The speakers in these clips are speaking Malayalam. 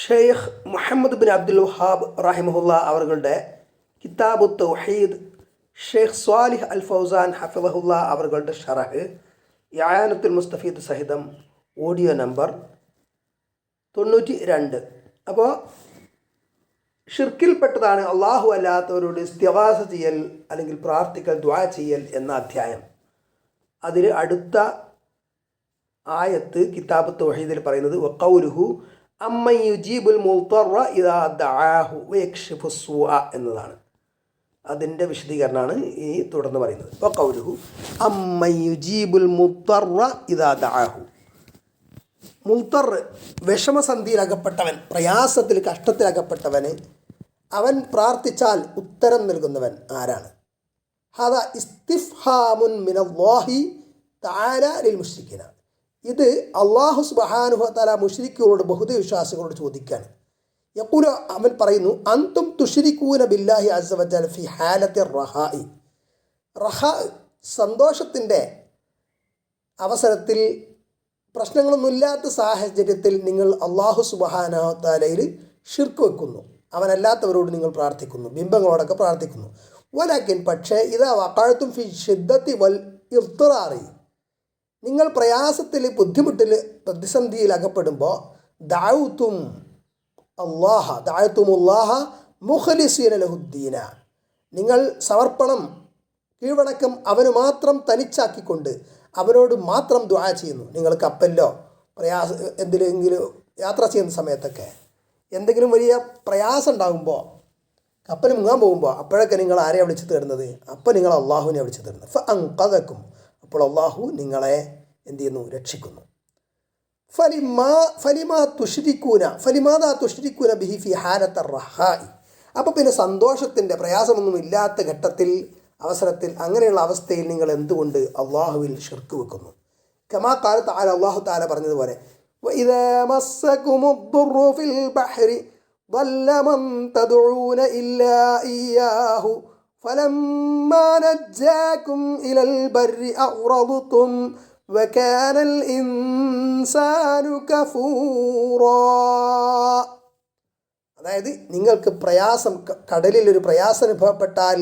ഷെയ്ഖ് മുഹമ്മദ് ബിൻ അബ്ദുൽ വഹാബ് റഹിമഹുല്ല അവരുടെ കിതാബു തൗഹീദ്, ഷെയ്ഖ് സ്വാലിഹ് അൽ ഫൗസാൻ ഹഫിളഹുല്ല അവരുടെ ഷറഹ് ഇആനത്തുൽ മുസ്തഫീദ് സഹിതം ഓഡിയോ നമ്പർ 92. അപ്പോൾ ഷിർക്കിൽപ്പെട്ടതാണ് അള്ളാഹു അല്ലാത്തവരോട് ഇസ്തിഗാസ ചെയ്യൽ അല്ലെങ്കിൽ പ്രാർത്ഥിക്കൽ, ദുആ ചെയ്യൽ എന്ന അധ്യായം. അതിൽ അടുത്ത ആയത്ത് കിതാബ് തൗഹീദിൽ പറയുന്നത് വഖൗലുഹു അമ്മൻ യുജീബുൽ മുൾത്തറ ഇദാ ദഅാഹു വയക്ഷിഫു സ്സൂഅ എന്നതാണ്. അതിൻ്റെ വിശദീകരണമാണ് ഈ തുടർന്ന് പറയുന്നത്. വഖൗലുഹു അമ്മൻ യുജീബുൽ മുൾത്തറ ഇദാ ദഅാഹു. മുൾത്തർ, വിഷമസന്ധിയിലകപ്പെട്ടവൻ, പ്രയാസത്തിൽ കഷ്ടത്തിലകപ്പെട്ടവന് അവൻ പ്രാർത്ഥിച്ചാൽ ഉത്തരം നൽകുന്നവൻ ആരാണ്? ഹാദാ ഇസ്തിഫ്ഹാമുൻ മിനല്ലാഹി തആല ലിൽ മുശ്രിക്കീന. ഇത് അല്ലാഹു സുബ്ഹാനഹു വ തആല മുശ്രിക്കുകളോട്, ബഹുദൈവവിശ്വാസികളോട് ചോദിക്കുകയാണ്. യഖൂലു, അവൻ പറയുന്നു, അൻതും തുശ്രികൂന ബില്ലാഹി അസ്സ വജൽ ഫി ഹാലത്തി റഹാഇ. റഹാ, സന്തോഷത്തിൻ്റെ അവസരത്തിൽ, പ്രശ്നങ്ങളൊന്നുമില്ലാത്ത സാഹചര്യത്തിൽ നിങ്ങൾ അല്ലാഹു സുബ്ഹാനഹു വ തആലയിൽ ഷിർക്ക് വെക്കുന്നു, അവനല്ലാത്തവരോട് നിങ്ങൾ പ്രാർത്ഥിക്കുന്നു, ബിംബങ്ങളോടൊക്കെ പ്രാർത്ഥിക്കുന്നു. വലാകിൻ, പക്ഷേ ഇദാ വഖഅതും ഫി ഷിദ്ദത്തി വൽ ഇദ്തിറാറി, നിങ്ങൾ പ്രയാസത്തിൽ, ബുദ്ധിമുട്ടിൽ, പ്രതിസന്ധിയിൽ അകപ്പെടുമ്പോൾ ദഅഅതുമുല്ലാഹ മുഖ്ലിസീന ലഹുദ്ദീന, നിങ്ങൾ സമർപ്പണം, കീഴ്വണക്കം അവന് മാത്രം തനിച്ചാക്കിക്കൊണ്ട് അവനോട് മാത്രം ദുആ ചെയ്യുന്നു. നിങ്ങൾ കപ്പലിലോ എന്തിലെങ്കിലും യാത്ര ചെയ്യുന്ന സമയത്തൊക്കെ എന്തെങ്കിലും വലിയ പ്രയാസം ഉണ്ടാകുമ്പോൾ, കപ്പൽ മുങ്ങാൻ പോകുമ്പോൾ, അപ്പോഴൊക്കെ നിങ്ങൾ ആരെയാണ് വിളിച്ചു തേടുന്നത്? അപ്പോൾ നിങ്ങൾ അള്ളാഹുവിനെ വിളിച്ചു തേടുന്നത്. ഫഅൻഖദക്കും, അപ്പോൾ അള്ളാഹു നിങ്ങളെ എന്ത് ചെയ്യുന്നു? രക്ഷിക്കുന്നു. ഫലിമാദാ തുശ്രികൂന ബിഹി ഫി ഹാലത്തി റഹാഇ. അപ്പോൾ പിന്നെ സന്തോഷത്തിൻ്റെ, പ്രയാസമൊന്നും ഇല്ലാത്ത ഘട്ടത്തിൽ, അവസരത്തിൽ, അങ്ങനെയുള്ള അവസ്ഥയിൽ നിങ്ങൾ എന്തുകൊണ്ട് അള്ളാഹുവിൽ ഷിർക്ക് വെക്കുന്നു? കമാ ഖാല തആല, അള്ളാഹു തആല പറഞ്ഞതുപോലെ, വഇദാ മസ്സകുമുദ്ദുറു ഫിൽ ബഹ്രി ضل من تدعون إلا إياه فلما نجاكم إلى البر أعرضتم وكان الإنسان كفورا. അതായത് നിങ്ങൾക്ക് പ്രയാസം, കടലിൽ ഒരു പ്രയാസം അനുഭവപ്പെട്ടാൽ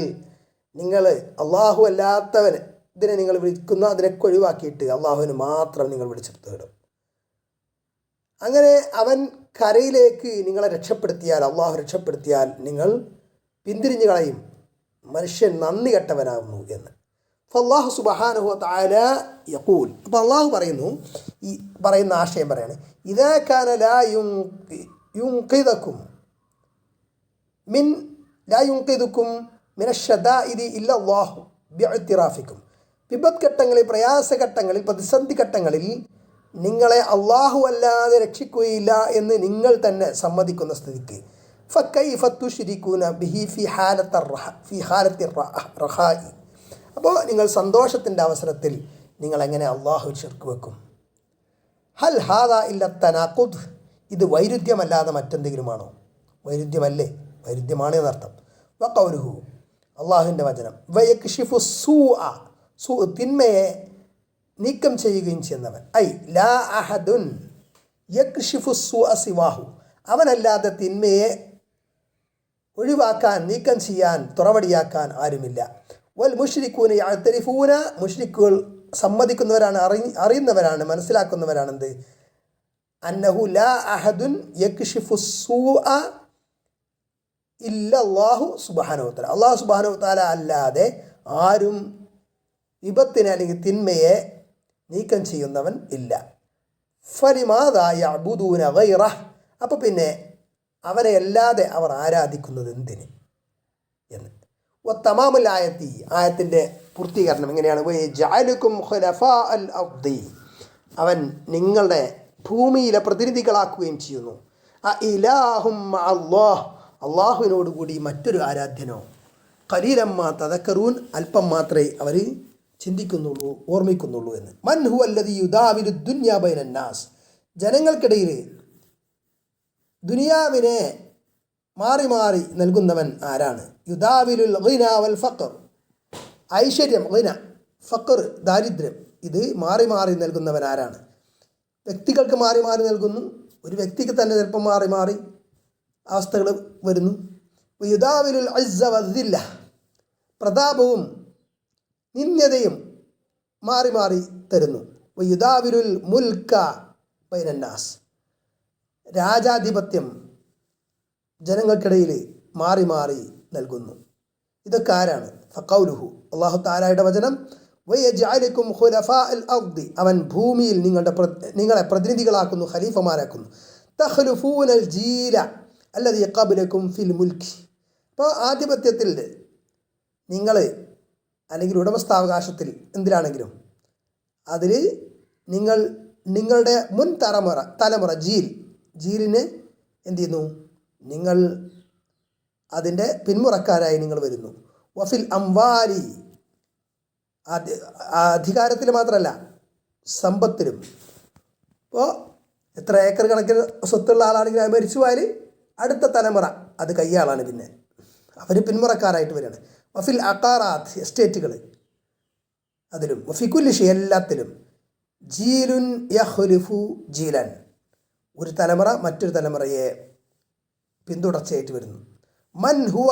നിങ്ങൾ അള്ളാഹു അല്ലാത്തവന് ഇതിനെ നിങ്ങൾ വിളിക്കുന്ന, അതിനൊക്കെ ഒഴിവാക്കിയിട്ട് അള്ളാഹുവിന് മാത്രം നിങ്ങൾ വിളിച്ചു തേടും. അങ്ങനെ അവൻ കരയിലേക്ക് നിങ്ങളെ രക്ഷപ്പെടുത്തിയാൽ, അള്ളാഹു രക്ഷപ്പെടുത്തിയാൽ നിങ്ങൾ പിന്തിരിഞ്ഞു കളയും, മനുഷ്യൻ നന്ദി കെട്ടവനാകുന്നു എന്ന്. ഫല്ലാഹു സുബ്ഹാനഹു വ തആല യഖൂൽ. അപ്പോൾ അള്ളാഹു പറയുന്നു, ഈ പറയുന്ന ആശയം പറയാണ്, ഇദാ കാന ലാ യുൻഖിദുക്കും മിനശ്ശദാഇദി ഇല്ലല്ലാഹു ബിഇഅ്തിറാഫിക്കും. വിപത്ഘട്ടങ്ങളിൽ, പ്രയാസഘട്ടങ്ങളിൽ, പ്രതിസന്ധി ഘട്ടങ്ങളിൽ നിങ്ങളെ അള്ളാഹു അല്ലാതെ രക്ഷിക്കുകയില്ല എന്ന് നിങ്ങൾ തന്നെ സമ്മതിക്കുന്ന സ്ഥിതിക്ക് ഫകൈഫ തുശ്രികൂന ബിഹി ഫി ഹാലത്തി റഹാഇ. അപ്പോൾ നിങ്ങൾ സന്തോഷത്തിൻ്റെ അവസരത്തിൽ നിങ്ങൾ എങ്ങനെ അള്ളാഹുവിൽ ഷിർക്ക് വെക്കും? ഹൽ ഹാദാ ഇല്ല തനാഖുദ്. ഇത് വൈരുദ്ധ്യമല്ലാതെ മറ്റെന്തെങ്കിലുമാണോ? വൈരുദ്ധ്യമല്ലേ? വൈരുദ്ധ്യമാണ് എന്നർത്ഥം. വഖൗലുഹു, അള്ളാഹുവിൻ്റെ വചനം, വയക്ഷിഫു സൂഅ, തിന്മയെ നീക്കം ചെയ്യുകയും ചെയ്യുന്നവൻ. ഐ ലാ അഹദുൻ യക്ഷിഫു സൂഅ സിവാഹു, അവനല്ലാതെ തിന്മയെ ഒഴിവാക്കാൻ, നീക്കം ചെയ്യാൻ, തുറവടിയാക്കാൻ ആരുമില്ല. വൽ മുശ്രികൂന യഅ്തരിഫൂന, മുശ്രിക്കുകൾ സമ്മതിക്കുന്നവരാണ്, അറിയുന്നവരാണ്, മനസ്സിലാക്കുന്നവരാണ് എന്ത്? അന്നഹു ലാ അഹദുൻ യക്ഷിഫു സൂഅ ഇല്ലല്ലാഹു സുബ്ഹാനഹു വ തആല, അല്ലാഹു സുബ്ഹാനഹു വ തആല അല്ലാതെ ആരും വിപത്തിനെ അല്ലെങ്കിൽ തിന്മയെ നീക്കം ചെയ്യുന്നവൻ ഇല്ല. ഫലിമാദാ യഅ്ബുദൂന ഗൈറഹ്, അപ്പോൾ പിന്നെ അവനെ അല്ലാതെ അവർ ആരാധിക്കുന്നത് എന്തിന് എന്ന്. വതമാമുൽ ആയത്തി, ആയത്തിൻ്റെ പൂർത്തീകരണം എങ്ങനെയാണ്? വയജഅലുകും ഖുലഫാ അൽ അർദി, അവൻ നിങ്ങളുടെ ഭൂമിയിലെ പ്രതിനിധികളാക്കുകയും ചെയ്യുന്നു. അഇലാഹും മഅല്ലാഹ്, അള്ളാഹുവിനോടുകൂടി മറ്റൊരു ആരാധ്യനോ? ഖലീലമ്മ തദക്കറൂൻ, അല്പം മാത്രമേ അവർ ചിന്തിക്കുന്നുള്ളൂ, ഓർമ്മിക്കുന്നുള്ളൂ എന്ന്. മൻ ഹുവല്ലദീ യുദാവിലു ദുനിയാ ബൈനന്നാസ്, ജനങ്ങൾക്കിടയിൽ ദുനിയാവിനെ മാറി മാറി നൽകുന്നവൻ ആരാണ്? യുദാവിലുൽ ഗിന വൽ ഫഖർ, ഐശ്വര്യം, ഗിന, ഫഖർ, ദാരിദ്ര്യം, ഇത് മാറി മാറി നൽകുന്നവൻ ആരാണ്? വ്യക്തികൾക്ക് മാറി മാറി നൽകുന്നു, ഒരു വ്യക്തിക്ക് തന്നെ ചിലപ്പോൾ മാറി മാറി അവസ്ഥകൾ വരുന്നു. യുദാവിലുൽ അസ്സ വദ്ദില്ല, പ്രതാപവും നിന്ദ്യതയും മാറി മാറി തരുന്നു. യുദാവിലുൽ മുൽക്ക ബൈനന്നാസ്, രാജാധിപത്യം ജനങ്ങൾക്കിടയിൽ മാറി മാറി നൽകുന്നു. ഇതൊക്കെ ആരാണ്? ഫഖൗലുഹു, അല്ലാഹു തആലയുടെ വചനം, വയജ്അലുകും ഖുലഫാഅൽ അർദി, അവൻ ഭൂമിയിൽ നിങ്ങളെ പ്രതിനിധികളാക്കുന്നു, ഖലീഫമാരാക്കുന്നു. തഖ്ലുഫൂനൽ ജീല അല്ലദീ ഖബ്ലകും ഫിൽ മുൽക്കി, അപ്പോൾ ആധിപത്യത്തിൽ നിങ്ങൾ അല്ലെങ്കിൽ ഉടമസ്ഥാവകാശത്തിൽ എന്തിലാണെങ്കിലും അതിൽ നിങ്ങളുടെ മുൻ തലമുറ ജീലിനെ എന്ത് ചെയ്യുന്നു? നിങ്ങൾ അതിൻ്റെ പിന്മുറക്കാരായി നിങ്ങൾ വരുന്നു. വഫിൽ അംവാലി, അധികാരത്തിൽ മാത്രമല്ല സമ്പത്തിലും. ഇപ്പോൾ എത്ര ഏക്കർ കണക്കിന് സ്വത്തുള്ള ആളാണെങ്കിൽ അത് മരിച്ചു പോയാൽ അടുത്ത തലമുറ അത് കയ്യാളാണ്, പിന്നെ അവർ പിന്മുറക്കാരായിട്ട് വരികയാണ്. വഫിൽ അഖാറാത്ത്, എസ്റ്റേറ്റുകൾ, അതിലും വഫിക്കുല്ലിഷി, എല്ലാത്തിലും. ജീലുൻ യഖ്ലുഫു ജീലൻ, ഒരു തലമുറ മറ്റൊരു തലമുറയെ പിന്തുടർച്ചയായിട്ട് വരുന്നു. മൻ ഹുവ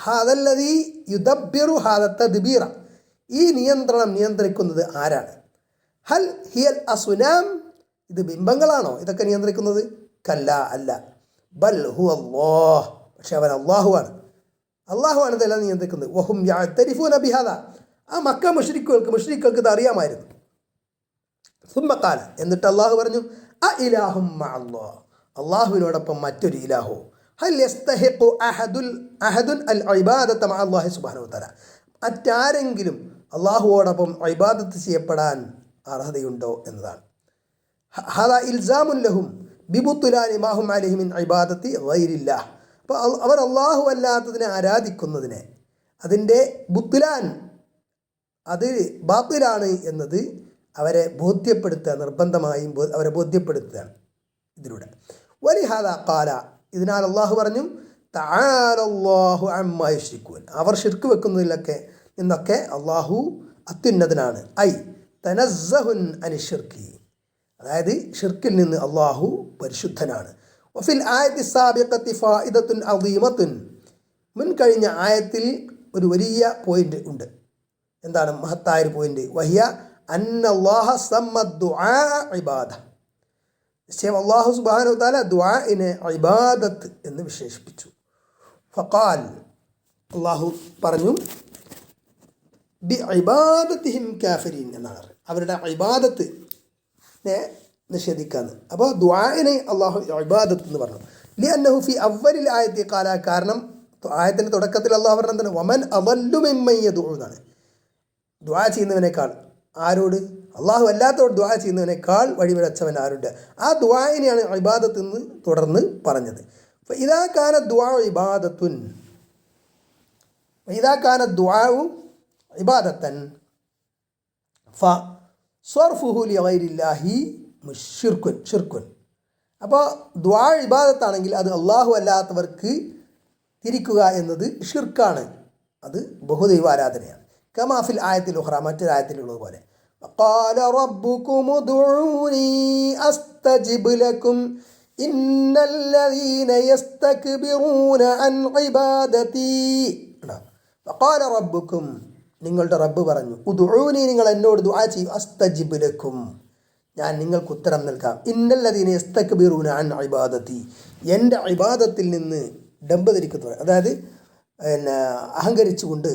ഹാദല്ലദീ യുദബ്ബിറു ഹാദ തദ്ബീറ, ഈ നിയന്ത്രണം നിയന്ത്രിക്കുന്നത് ആരാണ്? ഹൽ ഹിയൽ അസ്നാം, ഇത് ബിംബങ്ങളാണോ ഇതൊക്കെ നിയന്ത്രിക്കുന്നത്? കല്ല, അല്ല. ബൽ ഹുവ അല്ലാഹ്, പക്ഷെ അവൻ അള്ളാഹുവാണ് ഇതെല്ലാം നിയന്ത്രിക്കുന്നത്. വഹും യഅ്തരിഫൂന ബിഹാദ, ആ മക്ക മുശ്രിക്കുകൾക്ക് ഇത് അറിയാമായിരുന്നു. സുമ്മ ഖാല, എന്നിട്ട് അള്ളാഹു പറഞ്ഞു, അ ഇലാഹും മഅല്ലാഹ്, അള്ളാഹുവിനോടൊപ്പം മറ്റൊരു ഇലാഹോ? ഹൽ യസ്തഹിഖു അഹദുൻ അൽ ഇബാദത മഅല്ലാഹി സുബ്ഹാനഹു വതആല, മറ്റാരെങ്കിലും അള്ളാഹുവോടൊപ്പം ഇബാദത്ത് ചെയ്യപ്പെടാൻ അർഹതയുണ്ടോ എന്നതാണ്. ഹദാ ഇൽസാമുൻ ലഹും ബിബുത്ലാനി മാ ഹും അലൈഹി മിൻ ഇബാദത്തി ഗൈരില്ലാഹ്, അപ്പോൾ അവർ അള്ളാഹു അല്ലാത്തതിനെ ആരാധിക്കുന്നതിനെ, അതിൻ്റെ ബുത്ലാൻ, അത് ബാത്തിലാണ് എന്നത് അവരെ ബോധ്യപ്പെടുത്തുക, നിർബന്ധമായും അവരെ ബോധ്യപ്പെടുത്തുകയാണ് ഇതിലൂടെ. വലിഹാദ ഖാല, ഇതിനാൽ അള്ളാഹു പറഞ്ഞു, തആലല്ലാഹു അമ്മാ യുശ്രികൂൻ, അവർ ഷിർക്ക് വെക്കുന്നതിലൊക്കെ നിന്നൊക്കെ അള്ളാഹു അത്യുന്നതനാണ്. ഐ തനസ്സഹുൻ അനി ഷിർക്കി, അതായത് ഷിർക്കിൽ നിന്ന് അള്ളാഹു പരിശുദ്ധനാണ്. വഫിൽ ആയത്തി സാബിഖത്തി ഫായിദത്തുൻ അദീമത്തുൻ, മുൻകഴിഞ്ഞ ആയത്തിൽ ഒരു വലിയ പോയിന്റ് ഉണ്ട്. എന്താണ്? മഹത്തായൊരു പോയിന്റ്. വഹിയ അന്നല്ലാഹ സമ്മ ദുആ ഇബാദ, നിശ്ചയം അല്ലാഹു സുബ്ഹാനഹു വ തആല ദുആഇനെ ഇബാദത്ത് എന്ന് വിശേഷിപ്പിച്ചു. ഫഖാൽ, അല്ലാഹു പറഞ്ഞു, ബി ഇബാദത്തിഹിം കാഫിരീൻ എന്നാണ്, അവരുടെ ഇബാദത്തിനെ നിഷേധിക്കാന്ന്. അപ്പോൾ ദുആഇനെ അല്ലാഹു ഇബാദത്ത് എന്ന് പറഞ്ഞു. ലിഅന്നഹു ഫി അവ്വലിൽ ആയത്തി ഖാല, കാരണം ആയത്തിൻ്റെ തുടക്കത്തിൽ അല്ലാഹു പറഞ്ഞത് എന്താണ്? വമൻ അദല്ലു മിമ്മൻ യദ്ഉ എന്നാണ്. ദുആ ചെയ്യുന്നവനേക്കാൾ, ആരോട്? അള്ളാഹു അല്ലാത്തവരോട് ദുആ ചെയ്യുന്നവനേക്കാൾ വഴിപിഴച്ചവൻ ആരുണ്ട്? ആ ദുആഇനെയാണ് ഇബാദത്ത് എന്ന് തുടർന്ന് പറഞ്ഞത്. ഇദാ കാന ദുആഉ ഇബാദത്തുൻ, ഇദാ കാന ദുആഉ ഇബാദത്തൻ ഫസ്വർഫുഹു ലിഗൈരില്ലാഹി ഷിർക്കുൻ. അപ്പോൾ ദുആ ഇബാദത്താണെങ്കിൽ അത് അള്ളാഹു അല്ലാത്തവർക്ക് തിരിക്കുക എന്നത് ഷിർക്കാണ്, അത് ബഹുദൈവ ആരാധനയാണ്. കമാഫിൽ ആയത്തിൽ ഉഖ്റ, മറ്റൊരായത്തിലുള്ളതുപോലെ, ഖാല റബ്ബുകും ഉദ്ഉനി അസ്തജിബ് ലക്കും ഇന്നല്ലദീന യസ്തക്ബിറൂന അൻ ഇബാദതി. ഖാല റബ്ബുക്കും, നിങ്ങളുടെ റബ്ബ് പറഞ്ഞു, ഉദ്ഉനി, നിങ്ങൾ എന്നോട് ദുആ ചെയ്യൂ, അസ്തജിബ് ലക്കും, ഞാൻ നിങ്ങൾക്ക് ഉത്തരം നൽകാം. ഇന്നല്ലദീന യസ്തക്ബിറൂന അൻ ഇബാദതി, എൻ്റെ ഇബാദത്തിൽ നിന്ന് ഡംബ് ധരിക്കുന്നവർ, അതായത് അഹങ്കരിച്ചുകൊണ്ട്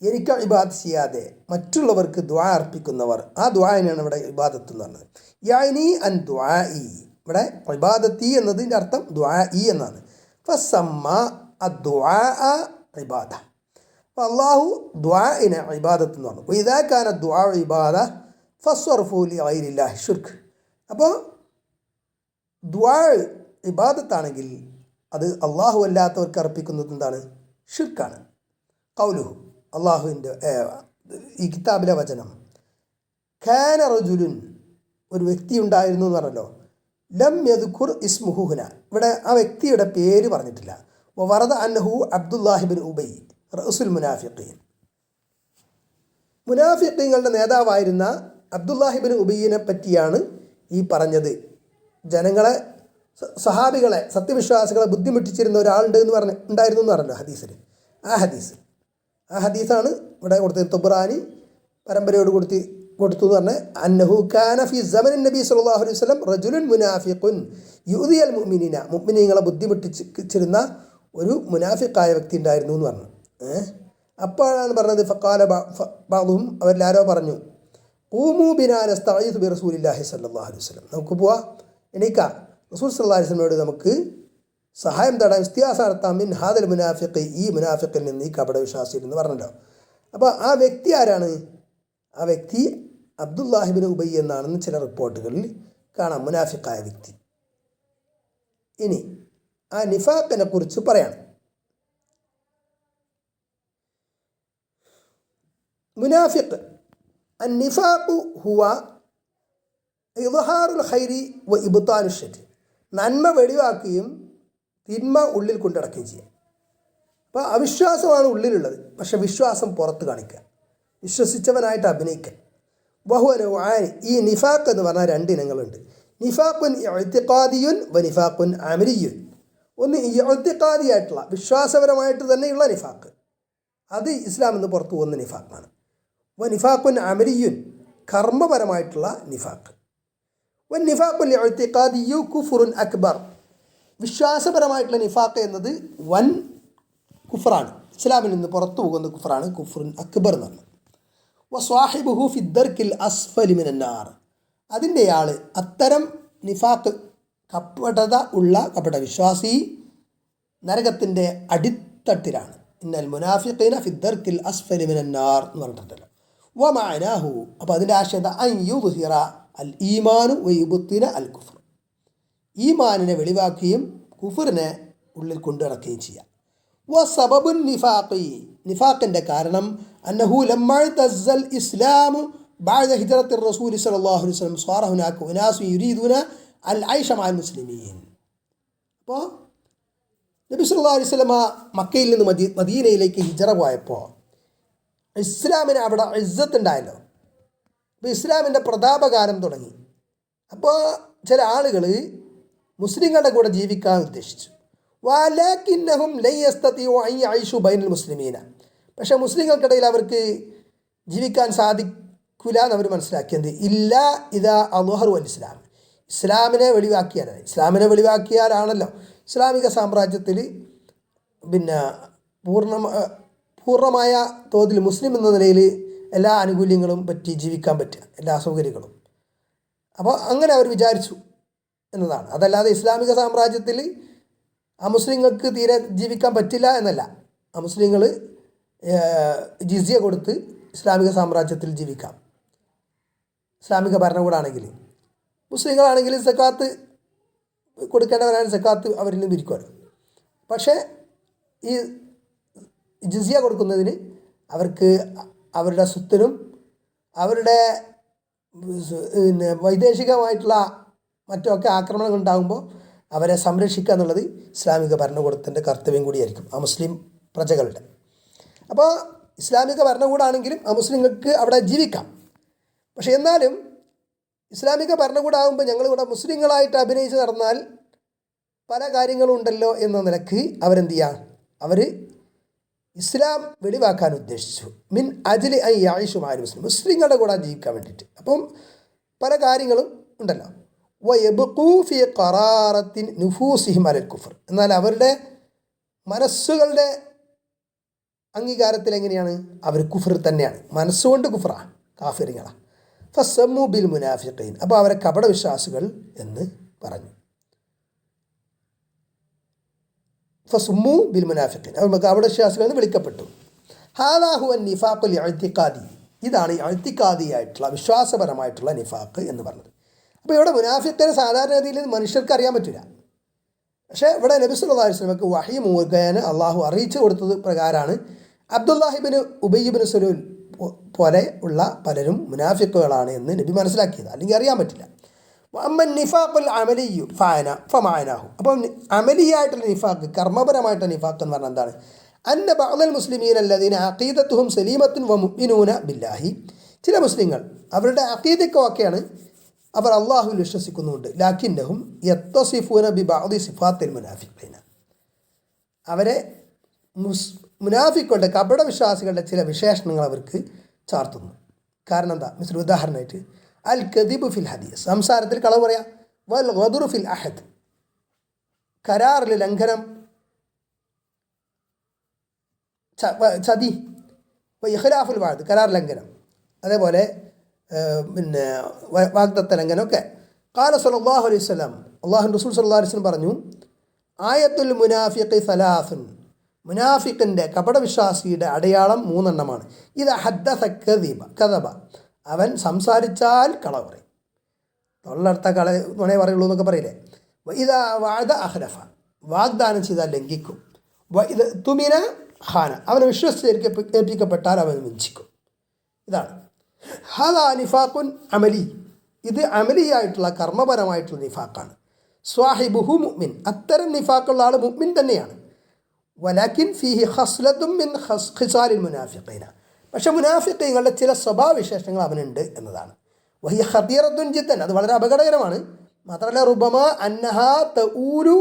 എനിക്ക് ഇബാദത്ത് ചെയ്യാതെ മറ്റുള്ളവർക്ക് ദുആ അർപ്പിക്കുന്നവർ, ആ ദുആഇനാണ് ഇവിടെ ഇബാദത്ത് എന്ന് പറഞ്ഞത്. യാനി അൻ ദുആഇ, ഇവിടെ ഇബാദത്തി എന്നതിൻ്റെ അർത്ഥം ദുആഇ എന്നാണ്. ഫസമ്മ അദ്ദുആ ഇബാദ, അപ്പോൾ അള്ളാഹു ദുആഇനെ ഇബാദത്ത് എന്ന് പറഞ്ഞു. ഇദാ കാന ദുആ ഇബാദ ഫസ്വർഫു ലിഗൈരില്ലാഹി ഷിർക്ക്, അപ്പോൾ ദുആ ഇബാദത്താണെങ്കിൽ അത് അള്ളാഹു അല്ലാത്തവർക്ക് അർപ്പിക്കുന്നത് എന്താണ്? ഷിർക്കാണ്. ഖൗലുഹു, അള്ളാഹുവിൻ്റെ ഈ കിതാബിലെ വചനം, ഖാന റജുലുൻ, ഒരു വ്യക്തി ഉണ്ടായിരുന്നു എന്ന് പറഞ്ഞല്ലോ. ലം യദ്കുർ ഇസ്മുഹു ഹുന, ഇവിടെ ആ വ്യക്തിയുടെ പേര് പറഞ്ഞിട്ടില്ല. വറദ അന്നഹു അബ്ദുല്ലാഹിബിൻ ഉബൈ റഅസുൽ മുനാഫിഖീൻ, മുനാഫിഖീങ്ങളുടെ നേതാവായിരുന്ന അബ്ദുല്ലാഹിബിൻ ഉബൈനെ പറ്റിയാണ് ഈ പറഞ്ഞത്. ജനങ്ങളെ സഹാബികളെ സത്യവിശ്വാസികളെ ബുദ്ധിമുട്ടിച്ചിരുന്ന ഒരാളുണ്ട് എന്ന് ഉണ്ടായിരുന്നു എന്ന് പറഞ്ഞല്ലോ ഹദീസിൽ. ആ ഹദീസാണ് ഇവിടെ കൊടുത്തത്. തൊബ്രാനി പരമ്പരയോട് കൊടുത്തു എന്ന് പറഞ്ഞാൽ അന്നഹു കാന ഫി സമനിൻ നബി സല്ലല്ലാഹു അലൈഹി വസല്ലം റജുലുൻ മുനാഫിഖുൻ യുദിയൽ മുഅ്മിനീന, മുഅ്മിനീങ്ങളെ ബുദ്ധിമുട്ടിച്ചിരുന്ന ഒരു മുനാഫിഖായ വ്യക്തി ഉണ്ടായിരുന്നു എന്ന് പറഞ്ഞു. അപ്പോഴാണ് പറഞ്ഞത് ഫഖാല ബഅദുഹും, അവരിലാരോ പറഞ്ഞു, ഖൂമു ബിനാ നസ്തഈദു ബി റസൂലില്ലാഹി സല്ലല്ലാഹു അലൈഹി വസല്ലം, നമുക്ക് പോവാം, എണീക്കാം, റസൂൽ സല്ലല്ലാഹു അലൈഹി വസല്ലമയോട് നമുക്ക് സഹായം തേടാൻ, ഇസ്തിയാസ നടത്താം, മിൻ ഹാദൽ മുനാഫിഖ്, ഈ മുനാഫിഖിൽ നിന്ന്, ഈ കപടവിശ്വാസിയിൽ എന്ന് പറഞ്ഞല്ലോ. അപ്പോൾ ആ വ്യക്തി ആരാണ്? ആ വ്യക്തി അബ്ദുല്ലാഹിബിൻ ഉബൈ എന്നാണെന്ന് ചില റിപ്പോർട്ടുകളിൽ കാണാം, മുനാഫിഖായ വ്യക്തി. ഇനി ആ നിഫാഖിനെ കുറിച്ച് പറയണം. മുനാഫിഖ് അന്നിഫാഖു ഹുവ ഇദ്ഹാറുൽ ഖൈരി വ ഇബ്താലു ശർരി, നന്മ വെളിവാക്കുകയും തിന്മ ഉള്ളിൽ കൊണ്ടിടക്കുകയും ചെയ്യാം. അപ്പോൾ അവിശ്വാസമാണ് ഉള്ളിലുള്ളത്, പക്ഷെ വിശ്വാസം പുറത്ത് കാണിക്കുക, വിശ്വസിച്ചവനായിട്ട് അഭിനയിക്കുക. വഹുവനുആനി, ഈ നിഫാഖ് എന്ന് പറഞ്ഞാൽ രണ്ട് ഇനങ്ങളുണ്ട്. നിഫാഖുൻ ഇഅ്തിഖാദിയുൻ വ നിഫാഖുൻ അമലിയുൻ. ഒന്ന് ഇഅ്തിഖാദിയായിട്ടുള്ള വിശ്വാസപരമായിട്ട് തന്നെയുള്ള നിഫാഖ്, അത് ഇസ്ലാം എന്ന് പുറത്തു പോകുന്ന നിഫാഖാണ്. വ നിഫാഖുൻ അമലിയുൻ, കർമ്മപരമായിട്ടുള്ള നിഫാഖ്. വ നിഫാഖുൽ ഇഅ്തിഖാദിയു കുഫ്റുൻ അക്ബർ, വിശ്വാസപരമായിട്ടുള്ള നിഫാഖ് എന്നത് വൻ കുഫറാണ്, ഇസ്ലാമിൽ നിന്ന് പുറത്തു പോകുന്ന കുഫറാണ്, കുഫ്റുൻ അക്ബർ എന്ന് പറഞ്ഞു. വ സ്വാഹിബുഹു ഫിദ്ദർക്കിൽ അസ്ഫലി മിനന്നാർ, അതിൻ്റെ ആൾ, അത്തരം നിഫാഖ് കപടത ഉള്ള കപട വിശ്വാസി നരകത്തിൻ്റെ അടിത്തട്ടിലാണ്. ഇന്നൽ മുനാഫിഖീന ഫിദ്ദർക്കിൽ അസ്ഫലി മിനന്നാർ എന്ന് പറഞ്ഞിട്ടുണ്ടല്ലോ. വ മഅനാഹു, അപ്പോൾ അതിൻ്റെ ആശയത അൻ യുദ്ഹിറ അൽ ഈമാനു വ യുബ്തിന അൽ കുഫർ, ഈമാനിനെ വെളിവാക്കുകയും കുഫറിനെ ഉള്ളിൽ കൊണ്ടിറക്കുകയും ചെയ്യാം. വ സബബുൻ നിഫാഖി, നിഫാഖിൻ്റെ കാരണം അന്നഹു ലമ്മ തസ്സൽ ഇസ്ലാമു ബഅദ ഹിജ്റത്തി റസൂൽ സ്വല്ലല്ലാഹു അലൈഹി വസല്ലം സ്വാറ ഹുനാക ഉനാസു യുരീദൂന അൽ ഐഷ മഅൽ മുസ്ലിമീൻ. അപ്പോൾ നബി സല്ലല്ലാഹു അലൈഹി വസല്ലം മക്കയിൽ നിന്ന് മദീനയിലേക്ക് ഹിജ്റ പോയപ്പോൾ ഇസ്ലാമിന് അവിടെ ഇസ്സത്ത് ഉണ്ടായല്ലോ. അപ്പോൾ ഇസ്ലാമിൻ്റെ പ്രതാപകാലം തുടങ്ങി. അപ്പോൾ ചില ആളുകൾ മുസ്ലിങ്ങളുടെ കൂടെ ജീവിക്കാൻ ഉദ്ദേശിച്ചു. വലാകിന്നഹും ലൻ യസ്തതിഉ അൻ യഈശു ബൈനൽ മുസ്ലിമീന, പക്ഷേ മുസ്ലിങ്ങൾക്കിടയിൽ അവർക്ക് ജീവിക്കാൻ സാധിക്കില്ല എന്ന് അവർ മനസ്സിലാക്കിയത്. ഇല്ല ഇദാ അദ്ഹറു അൽ ഇസ്ലാം, ഇസ്ലാമിനെ വെളിവാക്കിയാലാണ്. ഇസ്ലാമിനെ വെളിവാക്കിയാലാണല്ലോ ഇസ്ലാമിക സാമ്രാജ്യത്തിൽ പിന്നെ പൂർണ്ണമായ തോതിൽ മുസ്ലിം എന്ന നിലയിൽ എല്ലാ ആനുകൂല്യങ്ങളും പറ്റി ജീവിക്കാൻ പറ്റുക, എല്ലാ സൗകര്യങ്ങളും. അപ്പോൾ അങ്ങനെ അവർ വിചാരിച്ചു എന്നതാണ്. അതല്ലാതെ ഇസ്ലാമിക സാമ്രാജ്യത്തിൽ അമുസ്ലിങ്ങൾക്ക് തീരെ ജീവിക്കാൻ പറ്റില്ല എന്നല്ല. അമുസ്ലിങ്ങൾ ജിസിയ കൊടുത്ത് ഇസ്ലാമിക സാമ്രാജ്യത്തിൽ ജീവിക്കാം, ഇസ്ലാമിക ഭരണകൂടമാണെങ്കിൽ. മുസ്ലിങ്ങളാണെങ്കിൽ സക്കാത്ത് കൊടുക്കേണ്ടവരാണ്, സക്കാത്ത് അവരിൽ നിന്ന് പിരിക്കുമല്ലോ. പക്ഷേ ഈ ജിസിയ കൊടുക്കുന്നതിന് അവർക്ക് അവരുടെ സ്വത്തിനും അവരുടെ പിന്നെ വൈദേശികമായിട്ടുള്ള മറ്റൊക്കെ ആക്രമണങ്ങൾ ഉണ്ടാകുമ്പോൾ അവരെ സംരക്ഷിക്കുക എന്നുള്ളത് ഇസ്ലാമിക ഭരണകൂടത്തിൻ്റെ കർത്തവ്യം കൂടിയായിരിക്കും, ആ മുസ്ലിം പ്രജകളുടെ. അപ്പോൾ ഇസ്ലാമിക ഭരണകൂടമാണെങ്കിലും ആ മുസ്ലിങ്ങൾക്ക് അവിടെ ജീവിക്കാം. പക്ഷേ എന്നാലും ഇസ്ലാമിക ഭരണകൂടമാകുമ്പോൾ ഞങ്ങളിവിടെ മുസ്ലിങ്ങളായിട്ട് അഭിനയിച്ച് നടന്നാൽ പല കാര്യങ്ങളും ഉണ്ടല്ലോ എന്ന നിലക്ക് അവരെന്ത് ചെയ്യുക, അവർ ഇസ്ലാം വെളിവാക്കാൻ ഉദ്ദേശിച്ചു. മിൻ അജ്ലി അൻ യഈശു മഅൽ മുസ്ലിം, മുസ്ലിങ്ങളുടെ കൂടെ ജീവിക്കാൻ വേണ്ടിയിട്ട്. അപ്പം പല കാര്യങ്ങളും ഉണ്ടല്ലോ. വയബ്ഖൂ ഫീ ഖറാറത്തിൻ നുഫൂസിഹിം അലൽ കുഫർ, എന്നാൽ അവരുടെ മനസ്സുകളുടെ അംഗീകാരത്തിൽ എങ്ങനെയാണ്, അവർ കുഫർ തന്നെയാണ്, മനസ്സുകൊണ്ട് കുഫറാണ്, കാഫിറുകളാണ്. ഫസമ്മു ബിൽ മുനാഫിഖീൻ, അപ്പോൾ അവരെ കപടവിശ്വാസികൾ എന്ന് പറഞ്ഞു. ഫസുമ്മു ബിൽ മുനാഫിഖീൻ, അവർ കപടവിശ്വാസികൾ എന്ന് വിളിക്കപ്പെട്ടു. ഹാദാ ഹുവ നിഫാഖുൽ ഇഅ്തിഖാദി, ഇതാണ് ഇഅ്തിഖാദിയായിട്ടുള്ള വിശ്വാസപരമായിട്ടുള്ള നിഫാഖ് എന്ന് പറഞ്ഞത്. അപ്പോൾ ഇവിടെ മുനാഫിഖിനെ സാധാരണ രീതിയിൽ മനുഷ്യർക്ക് അറിയാൻ പറ്റില്ല. പക്ഷേ ഇവിടെ നബി സല്ലല്ലാഹു അലൈഹി വസല്ലമക്ക് വഹി മുഖേന അള്ളാഹു അറിയിച്ചു കൊടുത്തത് പ്രകാരമാണ് അബ്ദുല്ലാഹിബിന് ഉബയ്യിബിന് സലൂൽ പോലെ ഉള്ള പലരും മുനാഫിഖുകളാണ് എന്ന് നബി മനസ്സിലാക്കിയത്, അല്ലെങ്കിൽ അറിയാൻ പറ്റില്ല. അമ്മൻ നിഫാഖുൽ അമലിയു ഫമാനാഹു, അപ്പം അമലിയായിട്ടുള്ള നിഫാഖ്, കർമ്മപരമായിട്ടുള്ള നിഫാഖ് എന്ന് പറഞ്ഞാൽ എന്താണ്? അന്ന ബഅ്ദൽ മുസ്ലിമീന അല്ലദീന അഖീദത്തുഹും സലീമത്തുൻ വ മുഅ്മിനൂന ബില്ലാഹി, ചില മുസ്ലിങ്ങൾ അവരുടെ അഖീദയൊക്കെ ഒക്കെയാണ്, അവർ അള്ളാഹുവിൽ വിശ്വസിക്കുന്നുണ്ട്. ലാക്കിന്നഹും യത്തസിഫൂന ബി ബഅദി സിഫാത്തിൽ മുനാഫിഖീന, അവരെ മുനാഫിക്കുകളുടെ കപട വിശ്വാസികളുടെ ചില വിശേഷണങ്ങൾ അവർക്ക് ചാർത്തുന്നു. കാരണം എന്താ? മിസ്ലു ഉദാഹരണമായിട്ട് അൽ കദിബു ഫിൽ ഹദീസ്, സംസാരത്തിൽ കളവ് പറയാം. വൽ ഗദറു ഫിൽ അഹദ്, കരാറിൽ ലംഘനം, ചതി. ഇഖ്ലാഫുൽ വഅദ്, കരാർ ലംഘനം. അതേപോലെ പിന്നെ വാഗ്ദത്ത ലംഘനമൊക്കെ. ഖാല സല്ലല്ലാഹു അലൈഹി വസല്ലം, അല്ലാഹു റസൂൽ സല്ലല്ലാഹു അലൈഹി വസല്ലം പറഞ്ഞു, ആയത്തുൽ മുനാഫിഖി സലാസുൻ, മുനാഫിഖിൻ്റെ കപടവിശ്വാസിയുടെ അടയാളം 3 എണ്ണമാണ്. ഇത് ഹദ്ദസ കദബ, അവൻ സംസാരിച്ചാൽ കളവ് പറയും. തൊള്ളടുത്ത നുണേ പറയുള്ളൂ എന്നൊക്കെ പറയില്ലേ. ഇതാ വഅദ അഖ്ലഫ, വാഗ്ദാനം ചെയ്താൽ ലംഘിക്കും. ഇത് തുമിന ഖാന, അവനെ വിശ്വസിച്ച് ഏൽപ്പിക്കപ്പെട്ടാൽ അവൻ വഞ്ചിക്കും. ഇതാണ് ഹാദാ നിഫാഖുൻ അമലി, ഇത് അമലിയായിട്ടുള്ള കർമ്മപരമായിട്ടുള്ള നിഫാഖാണ്. സ്വാഹിബുഹു മുഅ്മിൻ, അത്തരം നിഫാഖുള്ള ആൾ മുഅ്മിൻ തന്നെയാണ്. വലാകിൻ ഫീഹി ഖസ്ലത്തും മിൻ ഖിസാലിൽ മുനാഫിഖീന, പക്ഷേ മുനാഫിഖീങ്ങളുടെ ചില സ്വഭാവവിശേഷങ്ങൾ അവനുണ്ട് എന്നതാണ്. വഹിയ ഖതീറത്തുൻ ജിദ്ദൻ, അത് വളരെ അപകടകരമാണ്. മാത്രമല്ല റുബമാ അന്നഹാ തഊലു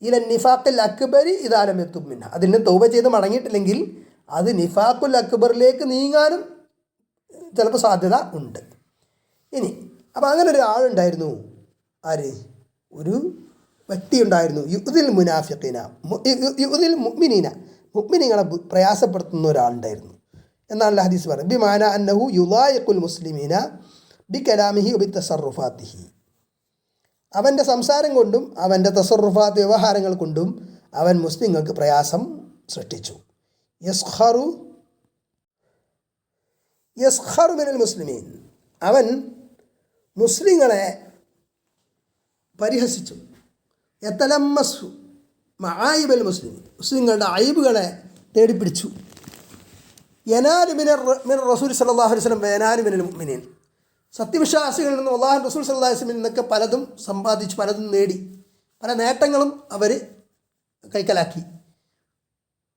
ഇല നിഫാഖിൽ അക്ബരി ഇദാ ലം യതുബ് മിൻഹ, അതിൽ നിന്ന് തൗബ ചെയ്ത് മടങ്ങിയിട്ടില്ലെങ്കിൽ അത് നിഫാഖുൽ അക്ബറിലേക്ക് നീങ്ങാനും ചിലപ്പോൾ സാധ്യത ഉണ്ട്. ഇനി അപ്പോൾ അങ്ങനെ ഒരാളുണ്ടായിരുന്നു. ആര്? ഒരു വ്യക്തി ഉണ്ടായിരുന്നു. യുദിൽ മുനാഫിഖീന, യുദിൽ മുഅ്മിനീന, മുഅ്മിനീങ്ങളെ പ്രയാസപ്പെടുത്തുന്ന ഒരാളുണ്ടായിരുന്നു എന്നാണ് ഹദീസ് പറയുന്നത്. ബിമാന അന്നഹു യുളായിഖുൽ മുസ്ലിമീന ബി കലാമിഹി വബി തസറുഫാത്തിഹി, അവൻ്റെ സംസാരം കൊണ്ടും അവൻ്റെ തസറുഫാത്ത് വ്യവഹാരങ്ങൾ കൊണ്ടും അവൻ മുസ്ലിങ്ങൾക്ക് പ്രയാസം സൃഷ്ടിച്ചു. യസ്ഖറു മിനൽ മുസ്ലിമീൻ, അവൻ മുസ്ലിങ്ങളെ പരിഹസിച്ചു. യതലമ്മസു മആയിബൽ മുസ്ലിമീൻ, മുസ്ലിങ്ങളുടെ അയ്ബുകളെ തേടിപ്പിടിച്ചു. യനാലു മിനർ റസൂൽ സല്ലല്ലാഹു അലൈഹി വസല്ലം വയനാലു മിനൽ മുഅ്മിനീൻ, സത്യവിശ്വാസികളിൽ നിന്നും അല്ലാഹു റസൂൽ സല്ലല്ലാഹു അലൈഹി വസല്ലം നിന്നൊക്കെ പലതും സമ്പാദിച്ചു, പലതും നേടി, പല നേട്ടങ്ങളും അവർ കൈക്കലാക്കി.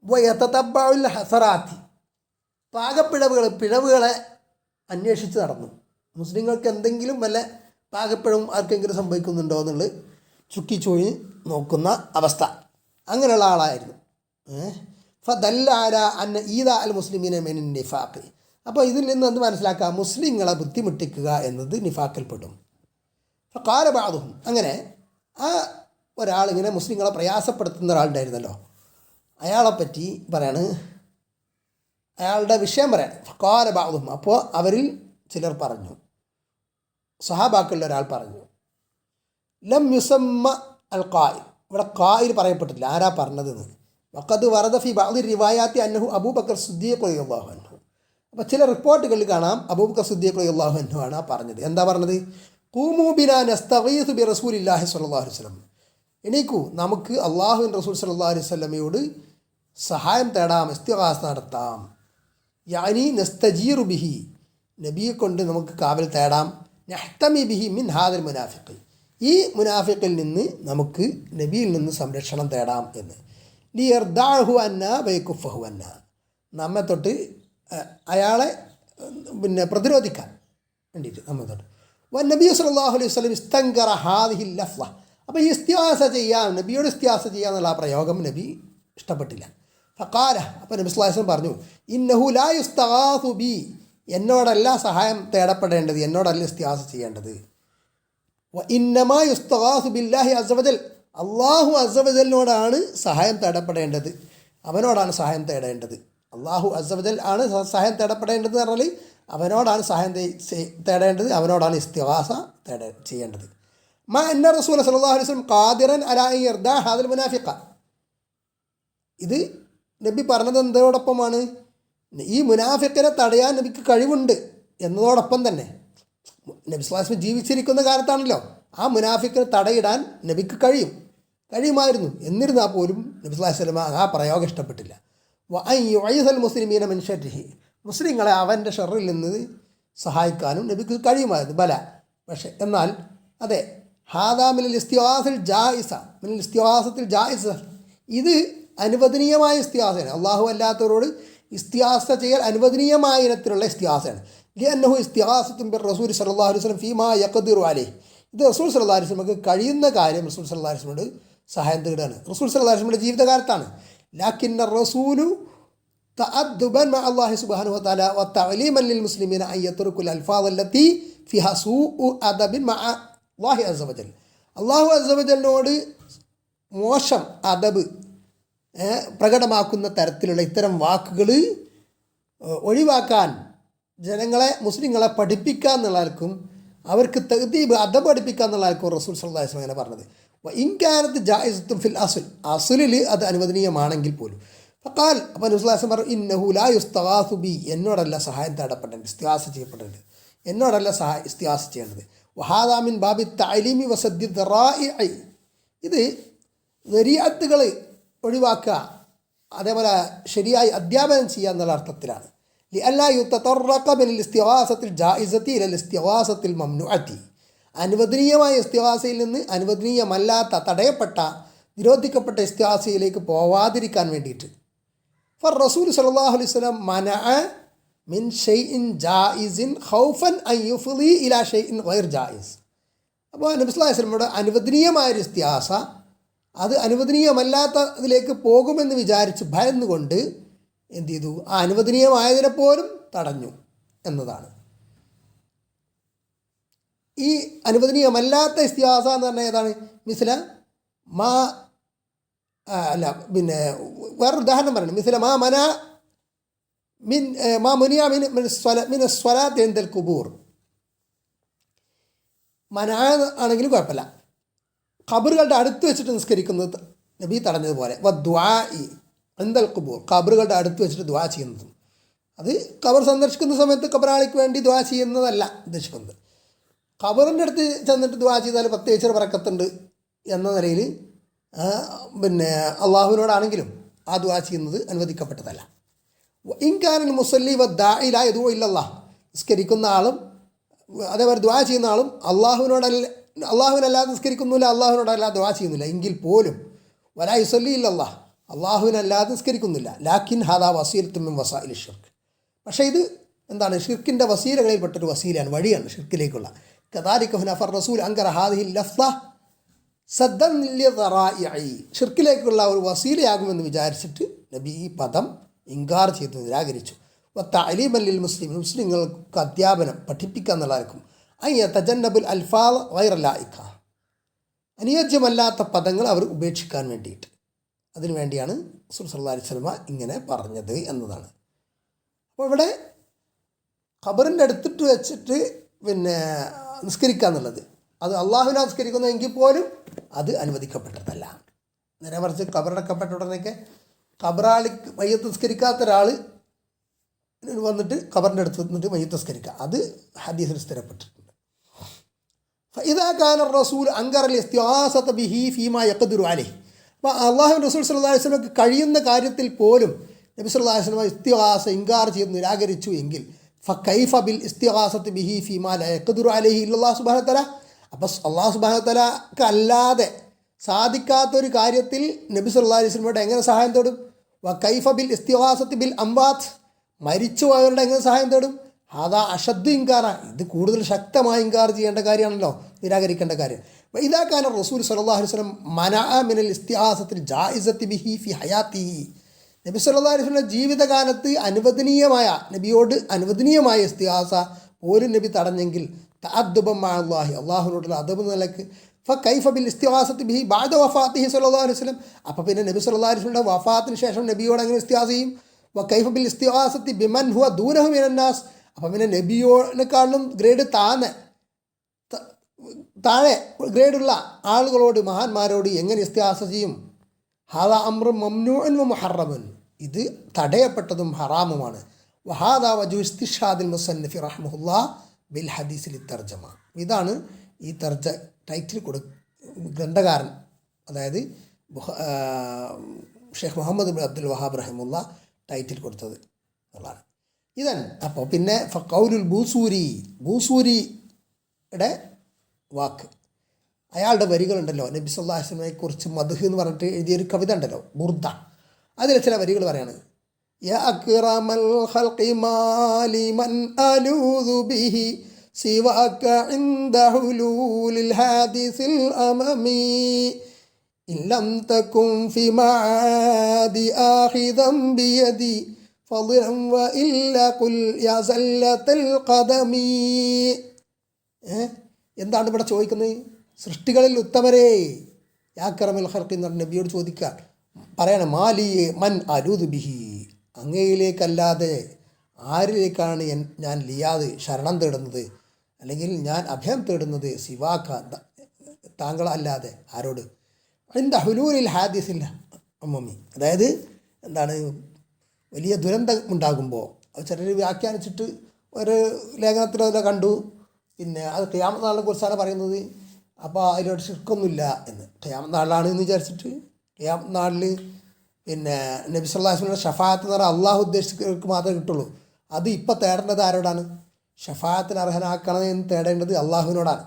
വയതതബ്ബഉൽ ഹസറാത്തി, പിഴവുകളെ അന്വേഷിച്ച് നടന്നു. മുസ്ലിങ്ങൾക്ക് എന്തെങ്കിലും വല്ല പാകപ്പിഴവും ആർക്കെങ്കിലും സംഭവിക്കുന്നുണ്ടോ എന്നുള്ളത് ചുക്കിച്ചൊഴിഞ്ഞ് നോക്കുന്ന അവസ്ഥ, അങ്ങനെയുള്ള ആളായിരുന്നു. ഫദല്ലാല അന്ന ഈദാ അൽ മുസ്ലിമീന മിൻ നിഫാഖ്, അപ്പോൾ ഇതിൽ നിന്ന് എന്ത് മനസ്സിലാക്കാം? മുസ്ലിങ്ങളെ ബുദ്ധിമുട്ടിക്കുക എന്നത് നിഫാഖിൽപ്പെടും. ഫഖാല ബഅദുഹും, അങ്ങനെ ആ ഒരാളിങ്ങനെ മുസ്ലിങ്ങളെ പ്രയാസപ്പെടുത്തുന്ന ഒരാളുണ്ടായിരുന്നല്ലോ, അയാളെപ്പറ്റി പറയാണ്, അയാളുടെ വിഷയം പറയാണ്. ഫഖാല ബഅദുഹും, അപ്പോൾ അവരിൽ ചിലർ പറഞ്ഞു, സഹാബാക്കളിൽ ഒരാൾ പറഞ്ഞു, ലം യുസമ്മ അൽ ഖായിൽ, ഇവിടെ ഖായിൽ പറയപ്പെട്ടിട്ടില്ല, ആരാ പറഞ്ഞതെന്ന്. വഖദ് വറദ ഫി ബഅദി റിവായാത്തി അന്നഹു അബൂബക്കർ സിദ്ദീഖ് റളിയല്ലാഹു അൻഹു, അപ്പോൾ ചില റിപ്പോർട്ടുകളിൽ കാണാം അബൂബക്കർ സിദ്ദീഖ് റളിയല്ലാഹു അൻഹു ആണ് പറഞ്ഞത്. എന്താ പറഞ്ഞത്? ഖൂമു ബിനാ നസ്തഗീസു ബി റസൂലില്ലാഹി സ്വല്ലല്ലാഹു അലൈഹി വസല്ലം, എണീക്കൂ, നമുക്ക് അല്ലാഹുവിൻ റസൂൽ സ്വല്ലല്ലാഹു അലൈഹി വസല്ലമയോട് സഹായം തേടാം, ഇസ്തിഗാസ നടത്താം. യാനി നസ്തജീറു ബിഹി, നബിയെ കൊണ്ട് നമുക്ക് കാവൽ തേടാം. നഹ്തമി ബിഹി മിൻ ഹാദിൽ മുനാഫിഖ്, ഈ മുനാഫിഖിൽ നിന്ന് നമുക്ക് നബിയിൽ നിന്ന് സംരക്ഷണം തേടാം എന്ന്. ലിയർദഅഹു അന്ന വയകുഫഹു അന്ന, നമ്മെ തൊട്ട് അയാളെ പ്രതിരോധിക്കാൻ വേണ്ടിയിട്ട് നമ്മെ തൊട്ട്. നബി സല്ലല്ലാഹു അലൈഹി വസല്ലം ഇസ്തൻകറ ഹാദിഹിൽ ലഫ്ള, അപ്പോൾ ഈ ഇസ്തിആസ ചെയ്യാൻ, നബിയോട് ഇസ്തിആസ ചെയ്യാന്നുള്ള ആ പ്രയോഗം നബി ഇഷ്ടപ്പെട്ടില്ല. ഫഖാല, അപ്പോൾ നബി സ്വല്ലല്ലാഹു അലൈഹി വസല്ലം പറഞ്ഞു, ഇന്നഹു ലാ യുസ്തഗാസു ബി, എന്നോടല്ല സഹായം തേടപ്പെടേണ്ടത്, എന്നോടല്ല ഇസ്തിആസ ചെയ്യേണ്ടത്. വ ഇന്നമാ യുസ്തഗാസു ബില്ലാഹി അസ്സ വജൽ, അല്ലാഹു അസ്സ വജലിനോടാണ് സഹായം തേടപ്പെടേണ്ടത്, അവനോടാണ് സഹായം തേടേണ്ടത്. അല്ലാഹു അസ്സ വജൽ ആണ് സഹായം തേടപ്പെടേണ്ടത് എന്ന് പറഞ്ഞാൽ അവനോടാണ് സഹായം തേടേണ്ടത്, അവനോടാണ് ഇസ്തിഗാസ ചെയ്യേണ്ടത്. മാ അന്ന റസൂല സല്ലല്ലാഹു അലൈഹി വസല്ലം ഖാദിറൻ അലാ അൻ യർദഅ ഹാദൽ മുനാഫിഖ, ഇത് നബി പറഞ്ഞത് എന്തോടൊപ്പമാണ്? ഈ മുനാഫിക്കിനെ തടയാൻ നബിക്ക് കഴിവുണ്ട് എന്നതോടൊപ്പം തന്നെ നബി സ്വല്ലല്ലാഹു അലൈഹി വസല്ലം ജീവിച്ചിരിക്കുന്ന കാലത്താണല്ലോ, ആ മുനാഫിക്കിനെ തടയിടാൻ നബിക്ക് കഴിയുമായിരുന്നു. എന്നിരുന്നാൽ പോലും നബി സ്വല്ലല്ലാഹു അലൈഹി വസല്ലം ആ പ്രയോഗം ഇഷ്ടപ്പെട്ടില്ല. വ അൻ യുഈസൽ മുസ്ലിമീന മിൻ ശർരിഹി, മുസ്ലിങ്ങളെ അവൻ്റെ ഷർറിൽ നിന്ന് സഹായിക്കാനും നബിക്ക് കഴിയുമായിരുന്നു. ബല, പക്ഷേ എന്നാൽ അതെ, ഹാദാ മിനൽ ഇസ്തിഗാസത്തിൽ ജായിസ, മിനൽ ഇസ്തിഗാസത്തിൽ ജായിസ, ഇത് അനുവദനീയമായ ഇസ്തിഗാസയാണ്. അള്ളാഹു അല്ലാത്തവരോട് ഇസ്തിഗാസ ചെയ്യൽ അനുവദനീയമായ ഇനത്തിലുള്ള ഇസ്തിഗാസയാണ്. ലിഅന്നഹു ഇസ്തിഗാസത്തുൻ ബിർ റസൂൽ സല്ലല്ലാഹു അലൈഹി വസല്ലം ഫീമാ യഖ്ദിറു അലൈഹി. ഇത് റസൂൽ സല്ലല്ലാഹു അലൈഹി വസല്ലമക്ക് കഴിയുന്ന കാര്യം റസൂൽ സല്ലല്ലാഹു അലൈഹി വസല്ലമയോട് സഹായം തേടുകയാണ്. റസൂൽ സല്ലല്ലാഹു അലൈഹി വസല്ലമയുടെ ജീവിതകാലത്താണ്. ലാക്കിന്ന റസൂലു തഅദ്ദുബൻ മഅ അല്ലാഹി സുബ്ഹാനഹു വതആല വതഅലീമൻ ലിൽ മുസ്ലിമീന അൻ യത്റുകുൽ അൽഫാദ് അല്ലത്തി ഫിഹാ സൂഉ അദബിൻ മഅ അല്ലാഹി അസ്സ വജൽ. അല്ലാഹു അസ്സ വജലിനോട് മോശം അദബ് പ്രകടമാക്കുന്ന തരത്തിലുള്ള ഇത്തരം വാക്കുകൾ ഒഴിവാക്കാൻ ജനങ്ങളെ മുസ്ലിങ്ങളെ പഠിപ്പിക്കുക എന്നുള്ളവർക്കും അവർക്ക് തഹ്ദീബ് അദബ് പഠിപ്പിക്കുക എന്നുള്ളവർക്കും റസൂൽ സല്ലല്ലാഹു അലൈഹി വസല്ലം അങ്ങനെ പറഞ്ഞത്. ഇൻകാനത്ത് ജായിസത്തും ഫിൽ അസുലിൽ അത് അനുവദനീയമാണെങ്കിൽ പോലും. ഫഖാൽ, അപ്പോൾ നബി സല്ലല്ലാഹു അലൈഹി വസല്ലം പറഞ്ഞു, ഇന്നഹു ലാ യുസ്തഗാസു ബി, എന്നോടല്ല സഹായം തേടപ്പെടേണ്ടത്, ഇസ്തിഗാസ ചെയ്യപ്പെടേണ്ടത്, എന്നോടല്ല ഇസ്തിഗാസ ചെയ്യേണ്ടത്. വഹാദാ മിൻ ബാബി തഅലീമി വസദ്ദി ദറാഇഇ, ഇത് ദരിഅത്തുകൾ ഒഴിവാക്കുക, അതേപോലെ ശരിയായി അധ്യാപനം ചെയ്യുക എന്നുള്ള അർത്ഥത്തിലാണ്. ലിഅല്ലാ യുതതറഖ മിനൽ ഇസ്തിഗാസത്തിൽ ജായിസത്തി ഇലൽ ഇസ്തിഗാസത്തിൽ മംനുഅത്തി, അനുവദനീയമായ ഇസ്തിഗാസയിൽ നിന്ന് അനുവദനീയമല്ലാത്ത തടയപ്പെട്ട നിരോധിക്കപ്പെട്ട ഇസ്തിഗാസയിലേക്ക് പോവാതിരിക്കാൻ വേണ്ടിയിട്ട്. ഫർ റസൂൽ സല്ലല്ലാഹു അലൈഹി വസല്ലം മനഅ മിൻ ഷൈഇൻ ജായിസിൻ ഖൗഫൻ അൻ യുഫ്ളി ഇലാ ഷൈഇൻ ഗൈർ ജായിസ്. അപ്പോൾ നബി സല്ലല്ലാഹു അലൈഹി വസല്ലമയുടെ അനുവദനീയമായൊരു ഇസ്തിഗാസ അത് അനുവദനീയമല്ലാത്തതിലേക്ക് പോകുമെന്ന് വിചാരിച്ച് ഭയന്നുകൊണ്ട് എന്ത് ചെയ്തു, ആ അനുവദനീയമായതിനെ പോലും തടഞ്ഞു എന്നതാണ്. ഈ അനുവദനീയമല്ലാത്ത ഇസ്തിഗാസ എന്ന് പറഞ്ഞാൽ ഏതാണ്? മിസ്ല മാ അല്ല, പിന്നെ വേറൊരു ഉദാഹരണം പറയണം. മിസ്ല മാ മന മിൻ മാ മുനിയ മിൻ സ്വലാത്ത് ഇൻദൽ ഖുബൂർ. മന ആണെങ്കിലും കുഴപ്പമില്ല, ഖബറുകളുടെ അടുത്ത് വെച്ചിട്ട് നിസ്കരിക്കുന്നത് നബി തടഞ്ഞതുപോലെ. വദ്ദുആഇ ഇൻദൽ ഖുബൂർ, ഖബറുകളുടെ അടുത്ത് വെച്ചിട്ട് ദുആ ചെയ്യുന്നതും. അത് ഖബർ സന്ദർശിക്കുന്ന സമയത്ത് ഖബറാളിക്ക് വേണ്ടി ദുആ ചെയ്യുന്നതല്ല ഉദ്ദേശിക്കുന്നത്. ഖബറിൻ്റെ അടുത്ത് ചെന്നിട്ട് ദുആ ചെയ്താൽ പ്രത്യേകിച്ചൊരു ബറക്കത്തുണ്ട് എന്ന നിലയിൽ പിന്നെ അള്ളാഹുവിനോടാണെങ്കിലും ആ ദുആ ചെയ്യുന്നത് അനുവദിക്കപ്പെട്ടതല്ല. ഇൻകാനൽ മുസല്ലി വദ്ദാഇ ലാ യദൂ ഇല്ലല്ലാഹ്, നിസ്കരിക്കുന്ന ആളും അതേപോലെ ദുആ ചെയ്യുന്ന ആളും അള്ളാഹുവിനല്ലാതെ നിസ്കരിക്കുന്നില്ല, അള്ളാഹുവിനോടല്ലാതെ ദുആ ചെയ്യുന്നില്ല എങ്കിൽ പോലും വലാ യുസല്ലി ഇല്ലല്ലാഹ്, അള്ളാഹുവിനല്ലാതെ നിസ്കരിക്കുന്നില്ല. ലാക്കിൻ ഹാദാ വസീലത്തും മിൻ വസാഇലി ഷിർക്ക്, പക്ഷേ ഇത് എന്താണ്, ഷിർക്കിൻ്റെ വസീലകളിൽപ്പെട്ടൊരു വസീലയാണ്, വഴിയാണ് ഷിർക്കിലേക്കുള്ള. കദാലിക ഹുനാ ഫർ റസൂൽ അൻകറ ഹാദിഹിൽ ലഫ്ള സദ്ദൻ ലിദറാഇഇ, ഷിർക്കിലേക്കുള്ള ഒരു വസീലയാകുമെന്ന് വിചാരിച്ചിട്ട് നബി ഈ പദം ഇൻകാർ ചെയ്തു, നിരാകരിച്ചു. വതഅലീമൻ ലിൽ മുസ്ലിമീൻ, മുസ്ലിങ്ങൾക്ക് അധ്യാപനം പഠിപ്പിക്കുക എന്നുള്ളവർക്കും അയ്യ തജന്നബുൽ അൽഫാദ് ഗൈറ ലായിഖ, അനുയോജ്യമല്ലാത്ത പദങ്ങൾ അവർ ഉപേക്ഷിക്കാൻ വേണ്ടിയിട്ട്, അതിനു വേണ്ടിയാണ് റസൂൽ സല്ലല്ലാഹു അലൈഹി വസല്ലം ഇങ്ങനെ പറഞ്ഞത് എന്നതാണ്. അപ്പോൾ ഇവിടെ ഖബറിൻ്റെ അടുത്തിട്ട് വെച്ചിട്ട് പിന്നെ നിസ്കരിക്കുക എന്നുള്ളത് അത് അള്ളാഹുവിനെ നിസ്കരിക്കുന്നതെങ്കിൽ പോലും അത് അനുവദിക്കപ്പെട്ടതല്ല. നേരെ മറിച്ച് ഖബറടക്കപ്പെട്ട ഉടനെയൊക്കെ ഖബറാളി മയ്യത്ത് നിസ്കരിക്കാത്ത ഒരാൾ വന്നിട്ട് ഖബറിൻ്റെ അടുത്ത് വന്നിട്ട് മയ്യത്ത് നിസ്കരിക്കുക, അത് ഹദീസിൽ സ്ഥിരപ്പെട്ടിട്ടുണ്ട്. ഫഇദാ കാന റസൂൽ അൻകറൽ ഇസ്തിഗാസത ബിഹി ഫീമാ യഖ്ദിറു അലൈഹി, അപ്പോൾ അള്ളാഹുവിൻ്റെ റസൂൽ സല്ലല്ലാഹു അലൈഹി വസല്ലമക്ക് കഴിയുന്ന കാര്യത്തിൽ പോലും നബി സല്ലല്ലാഹു അലൈഹി വസല്ലം ഇസ്തിഗാസ ഇൻകാർ ചെയ്ത് നിരാകരിച്ചു എങ്കിൽ ഫകൈഫ ബിൽ ഇസ്തിഗാസത്തി ബിഹി ഫീമാ ലാ യഖ്ദിറു അലൈഹി ഇല്ലല്ലാഹു സുബ്ഹാനഹു വതആല, അപ്പോൾ അള്ളാഹു സുബ്ഹാനഹു വതആലക്ക് അല്ലാതെ സാധിക്കാത്തൊരു കാര്യത്തിൽ നബി സല്ലല്ലാഹു അലൈഹി വസല്ലമയോട് എങ്ങനെ സഹായം തേടും? വകൈഫ ബിൽ ഇസ്തിഗാസത്തി ബിൽ അംവാത്ത്, മരിച്ചു പോയവരുടെ എങ്ങനെ സഹായം തേടും? അതാ അഷദ്ദു ഇൻകാറ, ഇത് കൂടുതൽ ശക്തമായി ഇൻകാർ ചെയ്യേണ്ട കാര്യമാണല്ലോ, നിരാകരിക്കേണ്ട കാര്യം. ഇദാ കാന റസൂൽ സല്ലല്ലാഹു അലൈഹി വസല്ലം മനഅ മിനൽ ഇസ്തിഗാസത്തിൽ ജായിസത്തി ബിഹി ഫി ഹയാത്തിഹി, നബി സല്ലല്ലാഹു അലൈഹി വസല്ലം ജീവിതകാലത്ത് അനുവദനീയമായ നബിയോട് അനുവദനീയമായ ഇസ്തിഗാസ പോലും നബി തടഞ്ഞെങ്കിൽ തഅദ്ദുബൻ മഅ അല്ലാഹി, അള്ളാഹുവിനോടുള്ള അദബ് നിലക്ക് ഫകൈഫ ബിൽ ഇസ്തിഗാസത്തി ബിഹി ബഅദ വഫാത്തിഹി സല്ലല്ലാഹു അലൈഹി വസല്ലം, അപ്പോൾ പിന്നെ നബി സല്ലല്ലാഹു അലൈഹി വസല്ലം വഫാത്തിന് ശേഷം നബിയോട് എങ്ങനെ ഇസ്തിഗാസ ചെയ്യും? വകൈഫ ബിൽ ഇസ്തിഗാസത്തി ബിമൻ ഹുവ ദൂനഹു മിനന്നാസ്, അപ്പം പിന്നെ നബിയോനെക്കാളും ഗ്രേഡ് താഴെ ഗ്രേഡുള്ള ആളുകളോട്, മഹാന്മാരോട് എങ്ങനെ ഇസ്തിഗാസ ചെയ്യും? ഹാദാ അംറുൻ മംനൂഉൻ വ മുഹറമുൻ, ഇത് തടയപ്പെട്ടതും ഹറാമുമാണ്. വഹാദാ വജു ഇസ്തിഷാദിൽ മുസന്നിഫി റഹ്മഹുല്ലാഹ് ബിൽ ഹദീസിൽ തർജമ, ഇതാണ് ഈ ടൈറ്റിൽ ഗ്രന്ഥകാരൻ, അതായത് ഷെയ്ഖ് മുഹമ്മദ് ബിൻ അബ്ദുൽ വഹാബ് റഹിമുള്ള ടൈറ്റിൽ കൊടുത്തത് എന്നുള്ളതാണ്. ഇതൻ അപ്പോൾ പിന്നെ ഫഖൗലുൽ ബൂസൂരിയുടെ വാക്ക്, അയാളുടെ വരികളുണ്ടല്ലോ, നബി സല്ലല്ലാഹു അലൈഹി വസല്ലമയെ കുറിച്ച് മദ്ഹ് എന്ന് പറഞ്ഞിട്ട് എഴുതിയൊരു കവിത ഉണ്ടല്ലോ, ബുർദ, അതിലെ ചില വരികൾ പറയാണ്. യാ അക്റമൽ ഖൽഖി മാലി മൻ അലൂദു ബിഹി സിവാക ഇൻദ ഹുലൂലിൽ ഹാദിസിൽ അമമി ഇല്ലം തകും ഫി മആദി ആഖിദം ബിയദി ഫളിൻ വഇല്ല ഖുൽ യാ സല്ലത്തൽ ഖദമി. എന്താണ് ഇവിടെ ചോദിക്കുന്നത്? സൃഷ്ടികളിൽ ഉത്തമരേ, യാ അക്റമൽ ഖൽഖി എന്ന് പറഞ്ഞ നബിയോട് ചോദിക്കാൻ പറയണം, മാലി മൻ അലൂദു ബിഹി, അങ്ങയിലേക്കല്ലാതെ ആരിലേക്കാണ് ഞാൻ ലിയാദ് ശരണം തേടുന്നത്, അല്ലെങ്കിൽ ഞാൻ അഭയം തേടുന്നത്, സിവാക്ക താങ്കളല്ലാതെ ആരോട്? അതിൻ്റെ ഹുലൂലിൽ ഹാദിസില്ല അമ്മമ്മി, അതായത് എന്താണ്, വലിയ ദുരന്തം ഉണ്ടാകുമ്പോൾ അത് ചിലർ വ്യാഖ്യാനിച്ചിട്ട് ഒരു ലേഖനത്തിലതിൽ കണ്ടു, പിന്നെ അത് ഖിയാമത്ത് നാളിനെ കുറിച്ചാണ് പറയുന്നത്, അപ്പോൾ അതിലോട്ട് ശിർക്കൊന്നുമില്ല എന്ന്. ഖിയാമത്ത് നാളിലാണ് എന്ന് വിചാരിച്ചിട്ട് ഖിയാമത്ത് നാളിൽ പിന്നെ നബി സല്ലല്ലാഹു അലൈഹി വസല്ലം ഷഫാഅത്ത് എന്ന് പറഞ്ഞാൽ അള്ളാഹു ഉദ്ദേശിച്ചവർക്ക് മാത്രമേ കിട്ടുള്ളൂ. അത് ഇപ്പം തേടേണ്ടത് ആരോടാണ്? ഷഫാഅത്തിന് അർഹനാക്കണം എന്ന് തേടേണ്ടത് അള്ളാഹുവിനോടാണ്.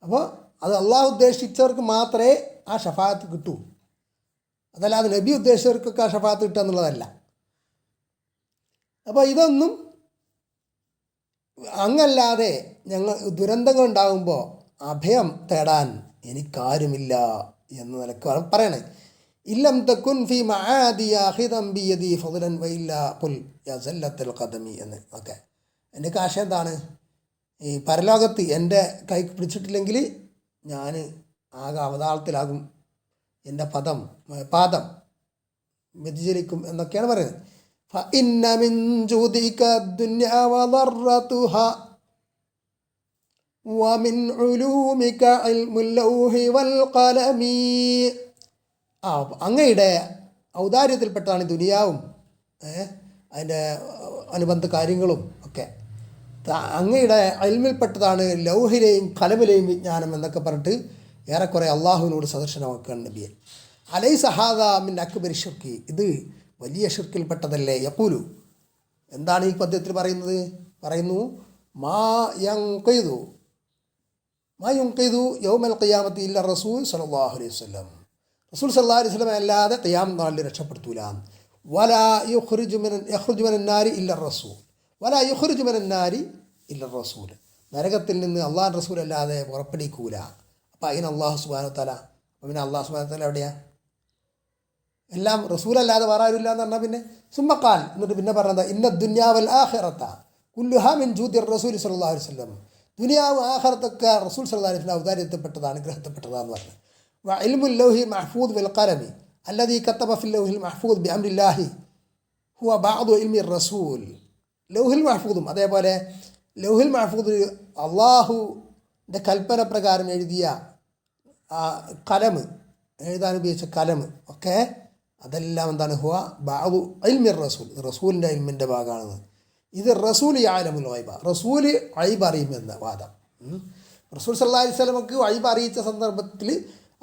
അപ്പോൾ അത് അള്ളാഹു ഉദ്ദേശിച്ചവർക്ക് മാത്രമേ ആ ഷഫാഅത്ത് കിട്ടൂ, അതല്ലാതെ നബി ഉദ്ദേശിച്ചവർക്കൊക്കെ ആ ഷഫാഅത്ത് കിട്ടുക എന്നുള്ളതല്ല. അപ്പോൾ ഇതൊന്നും അങ്ങല്ലാതെ ഞങ്ങൾ ദുരന്തങ്ങൾ ഉണ്ടാകുമ്പോൾ അഭയം തേടാൻ എനിക്കാരുമില്ല എന്ന നിലക്കാണ് പറയണേ. ഇല്ലം തകുൻ ഫി മആദി ആഖിദം ബിയദി ഫളൻ വഇല്ല ഖുൽ യാ സല്ലത്തൽ ഖദമി എന്ന്. ഓക്കെ, എൻ്റെ ആശയം എന്താണ്? ഈ പരലോകത്ത് എൻ്റെ കൈ പിടിച്ചിട്ടില്ലെങ്കിൽ ഞാൻ ആകെ അവതാളത്തിലാകും, എൻ്റെ പാദം വ്യതിചലിക്കും എന്നൊക്കെയാണ് പറയുന്നത്. ഫഇന്ന മിൻ ജൂദിക ദുനിയ വദറതുഹാ വമിൻ ഉലൂമിക ഇൽമുൽ ലൗഹി വൽ ഖലമി. അങ്ങയുടെ ഔദാര്യത്തിൽപ്പെട്ടാണ് ദുനിയാവും അതിൻ്റെ അനുബന്ധ കാര്യങ്ങളും ഒക്കെ. അങ്ങയുടെ ഇൽമിൽപ്പെട്ടതാണ് ലൗഹിലെയും കലമിലെയും വിജ്ഞാനം എന്നൊക്കെ പറഞ്ഞിട്ട് ഏറെക്കുറെ അള്ളാഹുവിനോട് സദർശനമാക്കുകയാണ് നബിയെ. അലൈസ ഹാദാ മിൻ അക്ബരി ഷിർക്ക്, ഇത് വലിയ ഷിർക്കിൽപ്പെട്ടതല്ലേ? യഖൂലു, എന്താണ് ഈ പദ്യത്തിൽ പറയുന്നു മാ യുൻഖിദു യൗമൽ ഖിയാമത്തി ഇല്ല റസൂൽ സല്ലല്ലാഹു അലൈഹി വസല്ലം, റസൂൽ സല്ലല്ലാഹു അലൈഹി വസല്ലം അല്ലാതെ ഖിയാമത്ത് നാളിൽ രക്ഷപ്പെടുത്തൂല. വലാ യുഖ്രിജു മിനൻ നാരി ഇല്ല റസൂൽ, വലാ യുഖ്രിജു മിനൻ നാരി ഇല്ല റസൂൽ, നരകത്തിൽ നിന്ന് അള്ളാഹു റസൂൽ അല്ലാതെ പുറപ്പെടുവിക്കൂല. അപ്പോൾ അതിന് അള്ളാഹു സുബ്ഹാനഹു വ തആല, അപ്പോൾ പിന്നെ അള്ളാഹു സുബ്ഹാനഹു വ തആല എവിടെയാണ്? എല്ലാം റസൂലല്ലാതെ വേറെ ആരുമില്ല എന്ന് പറഞ്ഞാൽ പിന്നെ സുമ്മക്കാൽ എന്നിട്ട് പിന്നെ പറഞ്ഞത് ഇന്ന ദുനിയാവൽ ആഖിറത കുല്ലുഹാ മിൻ ജൂദിർ റസൂൽ സല്ലല്ലാഹു അലൈഹി വസല്ലം, ദുനിയാവ് ആഖിറത്തൊക്കെ റസൂൽ സല്ലല്ലാഹു അലൈഹി വസല്ലം ഔദാര്യത്തിൽപ്പെട്ടതാണ്, അനുഗ്രഹത്തിൽപ്പെട്ടതാണെന്ന് പറഞ്ഞു. വ ഇൽമുൽ ലൗഹി മഹ്ഫൂദ് ബിൽ ഖലമി അല്ലദീ കതബ ഫിൽ ലൗഹിൽ മഹ്ഫൂദ് ബി അംരില്ലാഹി ഹുവ ബഅദു ഇൽമി റസൂൽ. ലൗഹിൽ മഹ്ഫൂദും അതേപോലെ ലൗഹിൽ മഹ്ഫൂദ് അള്ളാഹുവിൻ്റെ കൽപ്പന പ്രകാരം എഴുതിയ കലമ്, എഴുതാൻ ഉപയോഗിച്ച കലമ് ഒക്കെ അതെല്ലാം എന്താണ്? ഹുവ ബഅദു ഇൽമി റസൂൽ, റസൂലിൻ്റെ ഇൽമിൻ്റെ ഭാഗമാണെന്ന്. ഇത് റസൂൽ യഅലമുൽ ഗൈബ, റസൂൽ ഗൈബ് അറിയുമെന്ന വാദം. റസൂൽ സല്ലല്ലാഹു അലൈഹി വസല്ലമക്ക് ഗൈബ് അറിയിച്ച സന്ദർഭത്തിൽ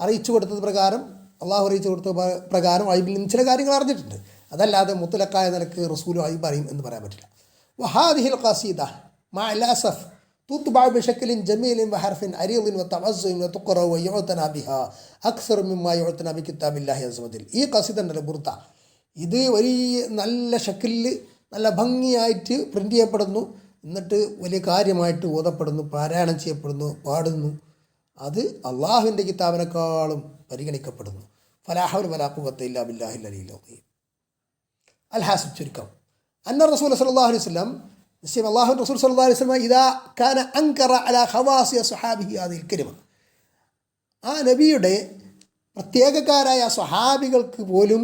അറിയിച്ചു കൊടുത്തത് പ്രകാരം, അള്ളാഹു അറിയിച്ചു കൊടുത്ത പ്രകാരം ഗൈബിൽ നിന്ന് ചില കാര്യങ്ങൾ അറിഞ്ഞിട്ടുണ്ട്. അതല്ലാതെ മുത്തലക്കായ നിലക്ക് റസൂൽ ഗൈബ് അറിയും എന്ന് പറയാൻ പറ്റില്ല. വഹാദിഹിൽ ഖസീദ മഅൽ അസഫ് തുത്ബഅ ബിശക്ലിൻ ജമീലിൻ വഹർഫിൻ അരീദിൻ വതഅസ്സുൻ വതുഖറ വയുഅതന ബിഹാ അക്സർ മിമ്മാ യുഅതന ബി കിതാബില്ലാഹി അസ്സ വജൽ. ഈ ഖസീദ ഉണ്ടല്ലോ ബുർദ, ഇത് വലിയ നല്ല ഷക്കിലിൽ നല്ല ഭംഗിയായിട്ട് പ്രിൻ്റ് ചെയ്യപ്പെടുന്നു, എന്നിട്ട് വലിയ കാര്യമായിട്ട് ഓതപ്പെടുന്നു, പാരായണം ചെയ്യപ്പെടുന്നു, പാടുന്നു. അത് അള്ളാഹുവിൻ്റെ കിതാബിനേക്കാളും പരിഗണിക്കപ്പെടുന്നു. ഫലാ ഹൗല വലാ ഖുവത ഇല്ലാ ബില്ലാഹിൽ അലിയിൽ അദീം. അൽ ഹാസിബ് ചുരുക്കം അന്ന റസൂൽ സല്ലല്ലാഹു അലൈഹി വസല്ലം, നിശ്ചയം അള്ളാഹു റസൂൽ സല്ലല്ലാഹു അലൈഹി വസല്ലം ഇദാ കാന അൻകറ അലാ ഖവാസി സ്വഹാബിഹി ഹാദിഹിൽ കലിമ, ആ നബിയുടെ പ്രത്യേകക്കാരായ സ്വഹാബികൾക്ക് പോലും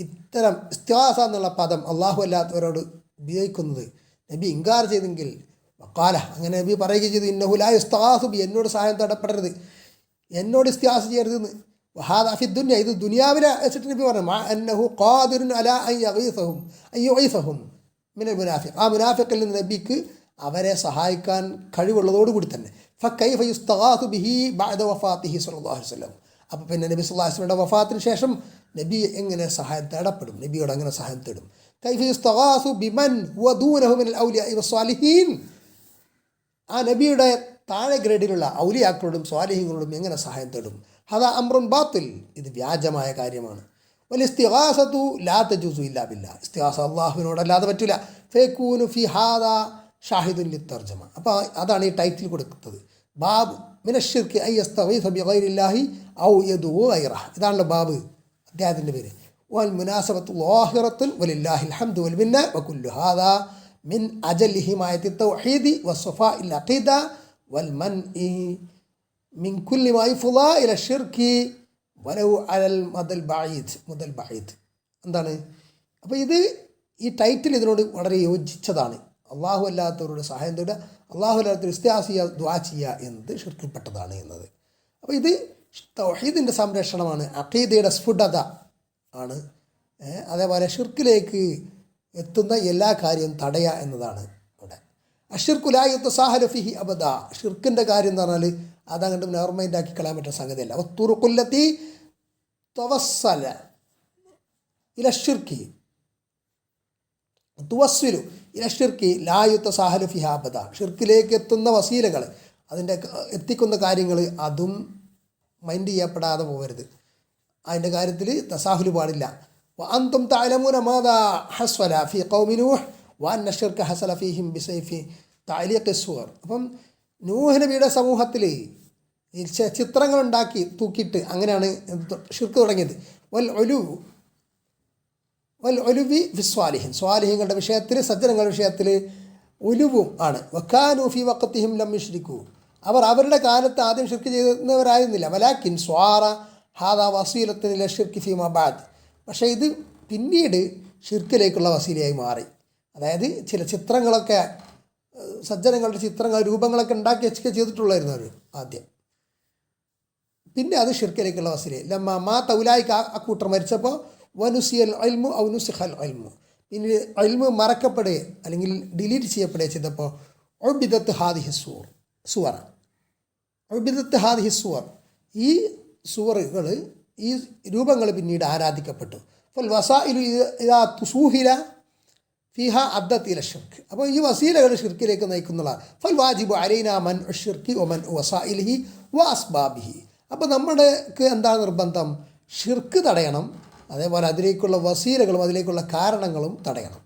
ഇത്തരം ഇസ്തിഗാസ എന്നുള്ള പദം അള്ളാഹു അല്ലാത്തവരോട് ഉപയോഗിക്കുന്നത് നബി ഇൻകാർ ചെയ്തെങ്കിൽ വഖാല, അങ്ങനെ നബി പറയുകയും ചെയ്തു, ഇന്നഹു ലാ യുസ്തഗാസു ബി, എന്നോട് സഹായം തേടപ്പെടരുത്, എന്നോട് ഇസ്തിഗാസ ചെയ്യരുതെന്ന്. വഹാദാ ഫി ദുനിയ, ഇത് ദുനിയാവിലെ വെച്ചിട്ട് നബി പറഞ്ഞു, മാ അന്നഹു ഖാദിറുൻ അലാ അൻ യുഈസഹും മിനൽ മുനാഫിഖ്, ആ മുനാഫിഖിൽ നിന്ന് നബിക്ക് അവരെ സഹായിക്കാൻ കഴിവുള്ളതോടുകൂടി തന്നെ. ഫകൈഫ യുസ്തഗാസു ബിഹി ബഅദ വഫാത്തിഹി സ്വല്ലല്ലാഹു അലൈഹി വസല്ലം, അപ്പോൾ പിന്നെ നബി സല്ലല്ലാഹു അലൈഹി വസല്ലമയുടെ വഫാത്തിന് ശേഷം നബി എങ്ങനെ സഹായം തേടപ്പെടും? നബിയോട് അങ്ങനെ സഹായം തേടും. കൈഫ യുസ്തഗാസു ബിമൻ ഹുവ ദൂനഹു മിനൽ ഔലിയാഇ വസ്സാലിഹീൻ, ആ നബിയുടെ താഴെ ഗ്രേഡിലുള്ള ഔലിയാക്കളോടും സ്വാലിഹീങ്ങളോടും എങ്ങനെ സഹായം തേടും? ഹദാ അംറുൻ ബാത്തിൽ, ഇത് വ്യാജമായ കാര്യമാണ്. വൽ ലാ തജൂസു ഇല്ലാ ബില്ലാ, ഇസ്തിഗാസ അല്ലാഹുവിനോടല്ലാതെ പറ്റില്ല. ഫയകൂനു ഫി ഹാദാ ഷാഹിദുൻ ലിത്തർജമ. അപ്പോൾ അതാണ് ഈ ടൈറ്റിൽ കൊടുക്കുന്നത്. ബാബ് മിനശ്ശിർക്ക് ഐ യസ്തഗീസ ബിഗൈരില്ലാഹി ഔ യദഉ ഗൈറഹ. ഇതാണല്ലോ ബാബ്, അദ്ദേഹത്തിൻ്റെ പേര്. വൽ മുനാസബത്തു ളാഹിറത്തുൻ വലില്ലാഹിൽ ഹംദു വൽ മിന്ന വകുല്ലു ഹാദാ മിൻ അജലി ഹിമായത്തി തൗഹീദി വസ്സഫാഇൽ അഖീദ വൽ മൻഇ മിൻ കുല്ലി മാ യുഫ്ളാ ഇല ശിർക്കി വലൗ അലൽ മദൽ ബഈദ്. എന്താണ് അപ്പോൾ ഇത് ഈ ടൈറ്റിൽ ഇതിനോട് വളരെ യോജിച്ചതാണ്. അള്ളാഹു അല്ലാത്തവരോട് സഹായം തേടുക, അള്ളാഹു അല്ലാത്തവർ ഇസ്തിആസ ചെയ്യുക, ദുആ ചെയ്യുക എന്നത് ശിർക്കിൽപ്പെട്ടതാണ് എന്നത്. അപ്പോൾ ഇത് തൗഹീദിൻ്റെ സംരക്ഷണമാണ്, അഖീദയുടെ സ്ഫുടത ആണ്. അതേപോലെ ഷിർക്കിലേക്ക് എത്തുന്ന എല്ലാ കാര്യവും തടയുക എന്നതാണ് ഇവിടെ. അഷിർക്കു ലാ യുതസാഹലു ഫിഹി അബദ. ഷിർക്കിൻ്റെ കാര്യം എന്ന് പറഞ്ഞാൽ അതങ്ങോട്ട് നോർമൈൻഡാക്കി കളയാൻ പറ്റുന്ന സംഗതിയല്ല. വത്തുറുഖുല്ലത്തി തവസ്സല ഇല ഷിർക്കി തുവസ്സിലു ഇല ഷിർക്കി ലാ യുതസാഹലു ഫിഹി അബദ. ഷിർക്കിലേക്ക് എത്തുന്ന വസീലകൾ, അതിൻ്റെ എത്തിക്കുന്ന കാര്യങ്ങൾ അതും മൈൻഡ് ചെയ്യപ്പെടാതെ പോകരുത്. അതിൻ്റെ കാര്യത്തിൽ തസാഹുല് പാടില്ല. വഅൻതും തഅലമൂന മാദാ ഹസ്വല ഫീ ഖൗമി നൂഹ് വഅന്ന ശിർക ഹസല ഫീഹിം ബിസൈഫി തഅലീഖി സുവർ. അപ്പം നൂഹ് നബിയുടെ സമൂഹത്തിൽ ചിത്രങ്ങളുണ്ടാക്കി തൂക്കിയിട്ട് അങ്ങനെയാണ് ഷിർക്ക് തുടങ്ങിയത്. വൽ ഒലുവി ഫി സ്വാലിഹിൻ, സ്വാലിഹിങ്ങളുടെ വിഷയത്തിൽ, സജ്ജനങ്ങളുടെ വിഷയത്തിൽ ഒലുവും ആണ്. വക്കാനു ഫി വഖത്തിഹിം ലം യുശ്രിക്കു, അവർ അവരുടെ കാലത്ത് ആദ്യം ഷിർക്ക് ചെയ്യുന്നവരായിരുന്നില്ല. വലാക്കിൻ സ്വാറ ഹാദാ വസീലത്തുൻ ഇല ഷിർക്ക് ഫീമാ ബഅദ്. പക്ഷേ ഇത് പിന്നീട് ഷിർക്കിലേക്കുള്ള വസീലയായി മാറി. അതായത് ചില ചിത്രങ്ങളൊക്കെ, സജ്ജനങ്ങളുടെ ചിത്രങ്ങൾ, രൂപങ്ങളൊക്കെ ഉണ്ടാക്കി വെച്ചൊക്കെ ചെയ്തിട്ടുള്ളായിരുന്നു അവർ ആദ്യം. പിന്നെ അത് ഷിർക്കിലേക്കുള്ള വസീലയായി. ലമ്മ മാ തൗലായിക്ക് അക്കൂട്ടർ മരിച്ചപ്പോൾ വനുസിയൽ ഇൽമു ഔ നുസിഖൽ ഇൽമു, പിന്നെ ഇൽമു മറക്കപ്പെടുക അല്ലെങ്കിൽ ഡിലീറ്റ് ചെയ്യപ്പെടുക ചെയ്തപ്പോൾ ഉബിദത്ത് ഹാദിഹി സുവർ, ഉബിദത്ത് ഹാദിഹി സുവർ, ഈ സുവറുകൾ, ഈ രൂപങ്ങൾ പിന്നീട് ആരാധിക്കപ്പെട്ടു. ഫൽ വസായിലു ഇദാ തുസൂഹില ഫിഹ അദ്ദത്ത് ഇല ഷിർക്ക്. അപ്പോൾ ഈ വസീലകൾ ഷിർക്കിലേക്ക് നയിക്കുന്നതാണ്. ഫൽ വാജിബു അലൈനാ മൻ ഷിർക്കി വമൻ വസായിലിഹി വ അസ്ബാബിഹി. അപ്പോൾ നമ്മൾക്ക് എന്താണ് നിർബന്ധം? ഷിർക്ക് തടയണം, അതേപോലെ അതിലേക്കുള്ള വസീലകളും അതിലേക്കുള്ള കാരണങ്ങളും തടയണം.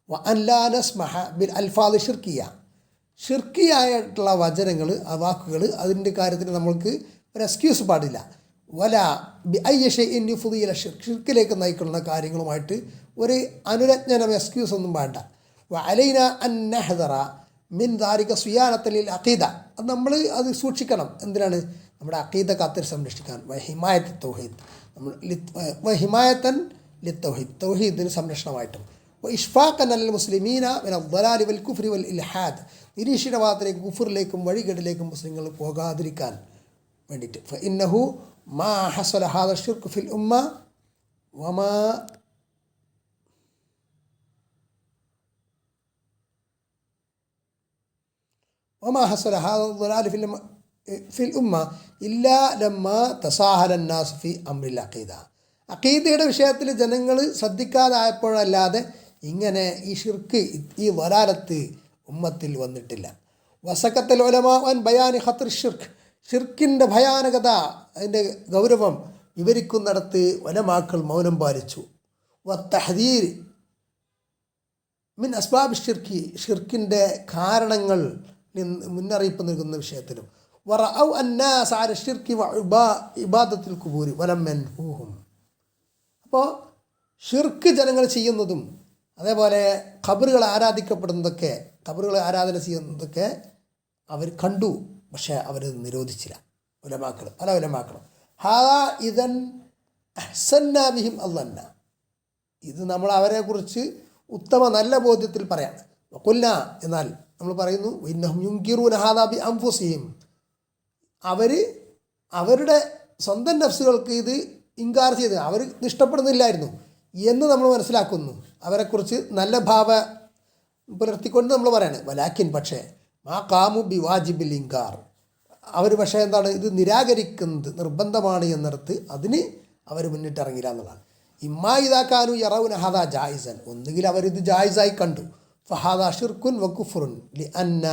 വ അൻലാ നസ്മഹ ബിൽ അൽഫാദ് ഷിർക്കിയ, ഷിർക്കിയായിട്ടുള്ള വചനങ്ങൾ, വാക്കുകൾ, അതിൻ്റെ കാര്യത്തിൽ നമ്മൾക്ക് ഒരു എക്സ്ക്യൂസ് പാടില്ല. വല ബി ഐയഷൈഇൻ യുഫ്ദി ഇല ഷിർക്ക്, ഷിർക്കിലേക്ക് നയിക്കുന്ന കാര്യങ്ങളുമായിട്ട് ഒരു അനുരഞ്ജനം, എക്സ്ക്യൂസ് ഒന്നും വേണ്ട. വ അലൈന അൻ നഹ്ദറ മിൻ ദാലിക സിയാനത്തൻ ലിൽ അഖീദ, അത് നമ്മൾ അത് സൂക്ഷിക്കണം. എന്തിനാണ്? നമ്മുടെ അഖീദ കാത്തിൽ സംരക്ഷിക്കാൻ. വഹിമായത്ത് തൗഹീദ്, നമ്മൾ വഹിമായത്തൻ ലി തൗഹീദ്, തൗഹീദിന് സംരക്ഷണമായിട്ടും. ഇഷ്ഫാഖൻ അൽ മുസ്ലിമീന മിന ദലാലി വൽ കുഫ്രി വൽ ഇൽഹാദ്, നിരീശ്വരവാദത്തിലേക്കും കുഫറിലേക്കും വഴികേടിലേക്കും മുസ്ലിങ്ങൾ പോകാതിരിക്കാൻ വേണ്ടിയിട്ട്. ഫഇന്നഹു മാ ഹസല ഹാദ ഷിർക്ക് ഫിൽ ഉമ്മ വമാ ഹസല ഹാദ ദലാലി ഫിൽ ഉമ്മ ഇല്ലാ ലമ്മ തസാഹല നാസ് ഫി അംറിൽ അഖീദ. അഖീദയുടെ വിഷയത്തിൽ ജനങ്ങൾ ശ്രദ്ധിക്കാതായപ്പോഴല്ലാതെ ഇങ്ങനെ ഈ ഷിർക്ക്, ഈ വലാലത്ത് ഉമ്മത്തിൽ വന്നിട്ടില്ല. വസക്കത്തൽ ഉലമാ അൻ ബയാനി ഖത്ർ ഷിർക്ക്, ഷിർക്കിൻ്റെ ഭയാനകത, അതിൻ്റെ ഗൗരവം വിവരിക്കുന്നിടത്ത് ഉലമാക്കൾ മൗനം പാലിച്ചു. വത്തഹദീർ മിൻ അസ്ബാബ് ഷിർക്കി, ഷിർക്കിൻ്റെ കാരണങ്ങൾ മുന്നറിയിപ്പ് നൽകുന്ന വിഷയത്തിലും. വറഔ അന്നാസ് അല ഷിർക്കി ഇബാദത്തുൽ ഖുബൂരി വലം യൻഹൂഹും. അപ്പോൾ ഷിർക്ക് ജനങ്ങൾ ചെയ്യുന്നതും അതേപോലെ ഖബറുകൾ ആരാധിക്കപ്പെടുന്നതൊക്കെ, ഖബറുകൾ ആരാധന ചെയ്യുന്നതൊക്കെ അവർ കണ്ടു, പക്ഷേ അവർ നിരോധിച്ചില്ല. ഉലമാക്കൾ, പല ഉലമാക്കളും ഹാദാ ഇദൻ അഹ്സന്നാ ബിഹിം അള്ളന്ന, ഇത് നമ്മൾ അവരെക്കുറിച്ച് ഉത്തമ നല്ല ബോധ്യത്തിൽ പറയാം. വഖുൽന, എന്നാൽ നമ്മൾ പറയുന്നു ഇന്നഹും യുൻകിറൂന ഹാദാ ബി അൻഫുസിഹിം, അവരുടെ സ്വന്തം നഫ്സുകൾക്ക് ഇത് ഇൻകാർ ചെയ്ത് അവർ ഇഷ്ടപ്പെടുന്നില്ലായിരുന്നു എന്ന് നമ്മൾ മനസ്സിലാക്കുന്നു. അവരെക്കുറിച്ച് നല്ല ഭാവ പുലർത്തിക്കൊണ്ട് നമ്മൾ പറയാണ്. വലാക്കിൻ, പക്ഷേ മാ കാമു ബി വാജിബിൽ ഇൻകാർ, അവർ പക്ഷേ എന്താണ് ഇത് നിരാകരിക്കുന്നത് നിർബന്ധമാണ് എന്നിടത്ത് അതിന് അവർ മുന്നിട്ടിറങ്ങില്ല എന്നുള്ളതാണ്. ഇമ്മാ ഇദാക്കാനു യറൗന ഹാദാ ജായിസൻ, ഒന്നുകിൽ അവരിത് ജായിസായി കണ്ടു. ഫഹാദാ ഷിർക്കുൻ വകുഫ്റുൻ ലി അന്ന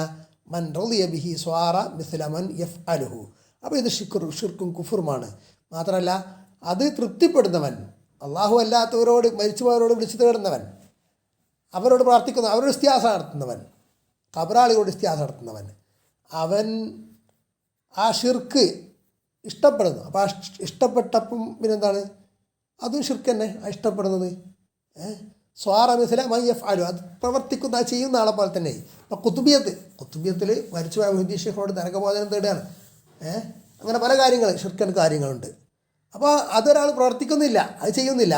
മൻ റളിയ ബിഹി സ്വാറ മിസ്ല മൻ യഫ്അലുഹു. അപ്പോൾ ഇത് ഷിർക്കും കുഫറുമാണ്. മാത്രമല്ല അത് തൃപ്തിപ്പെടുന്നവൻ, അള്ളാഹു അല്ലാത്തവരോട് മരിച്ചുപോയവരോട് വിളിച്ചു തേടുന്നവൻ, അവരോട് പ്രാർത്ഥിക്കുന്ന, അവരോട് ഇസ്തിഹാസ നടത്തുന്നവൻ, ഖബറാളികളോട് ഇസ്തിഹാസ നടത്തുന്നവൻ, അവൻ ആ ഷിർക്ക് ഇഷ്ടപ്പെടുന്നു. അപ്പോൾ ആ ഇഷ്ടപ്പെട്ടപ്പം പിന്നെന്താണ്, അതും ഷിർക്ക് തന്നെ ആ ഇഷ്ടപ്പെടുന്നത്. സ്വാറ മിസ്ല മയ്യഫ് ആലു, അത് പ്രവർത്തിക്കുന്ന, അത് ചെയ്യുന്ന ആളെ പോലെ തന്നെ. ഇപ്പോൾ കുത്തുബിയത്തിൽ മരിച്ചുപോയ മുഹീദ്ദീൻ ശൈഖിനോട് നരകമോചനം തേടുകയാണ്. അങ്ങനെ പല കാര്യങ്ങൾ, ഷിർക്കൻ കാര്യങ്ങളുണ്ട്. അപ്പോൾ അതൊരാൾ പ്രവർത്തിക്കുന്നില്ല, അത് ചെയ്യുന്നില്ല,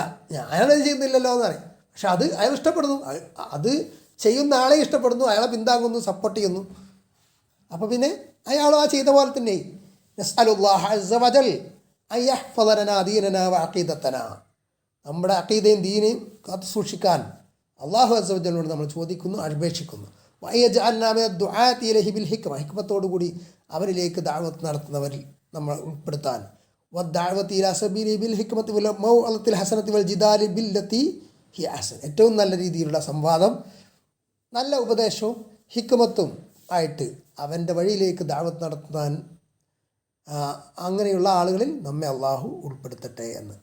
അയാളത് ചെയ്യുന്നില്ലല്ലോ എന്ന് പറയും. പക്ഷെ അത് അയാൾ ഇഷ്ടപ്പെടുന്നു, അത് ചെയ്യുന്ന ആളെ ഇഷ്ടപ്പെടുന്നു, അയാളെ പിന്താങ്ങുന്നു, സപ്പോർട്ട് ചെയ്യുന്നു. അപ്പോൾ പിന്നെ അയാളും ആ ചെയ്ത പോലെ തന്നെ. നസ്അലുല്ലാഹ അസ്സ വജൽ അൻ യഹ്ഫള ലനാ ദീനനാ വ അഖീദതനാ, നമ്മുടെ അഖീദയും ദീനയും കാത്തു സൂക്ഷിക്കാൻ അല്ലാഹു അസ്സ വജലിനോട് നമ്മൾ ചോദിക്കുന്നു, അപേക്ഷിക്കുന്നു. വയജ്അൽനാ മിന ദുആതി ഇലൈഹി ബിൽ ഹിക്മ, ഹിക്മത്തോടുകൂടി അവരിലേക്ക് ദഅവത്ത് നടത്തുന്നവരിൽ നമ്മൾ ഉൾപ്പെടുത്താൻ. വദ്ദഅവതി ഇലാ സബീലി ബിൽ ഹിക്മത്തി വൽ മൗഇദത്തിൽ ഹസനത്തി വൽ ജിദാലി ബില്ലത്തി ഹി അഹ്സൻ, ഏറ്റവും നല്ല രീതിയിലുള്ള സംവാദം, നല്ല ഉപദേശവും ഹിക്മത്തും ആയിട്ട് അവൻ്റെ വഴിയിലേക്ക് ദഅവത്ത് നടത്താൻ അങ്ങനെയുള്ള ആളുകളിൽ നമ്മെ അള്ളാഹു ഉൾപ്പെടുത്തട്ടെ എന്ന്.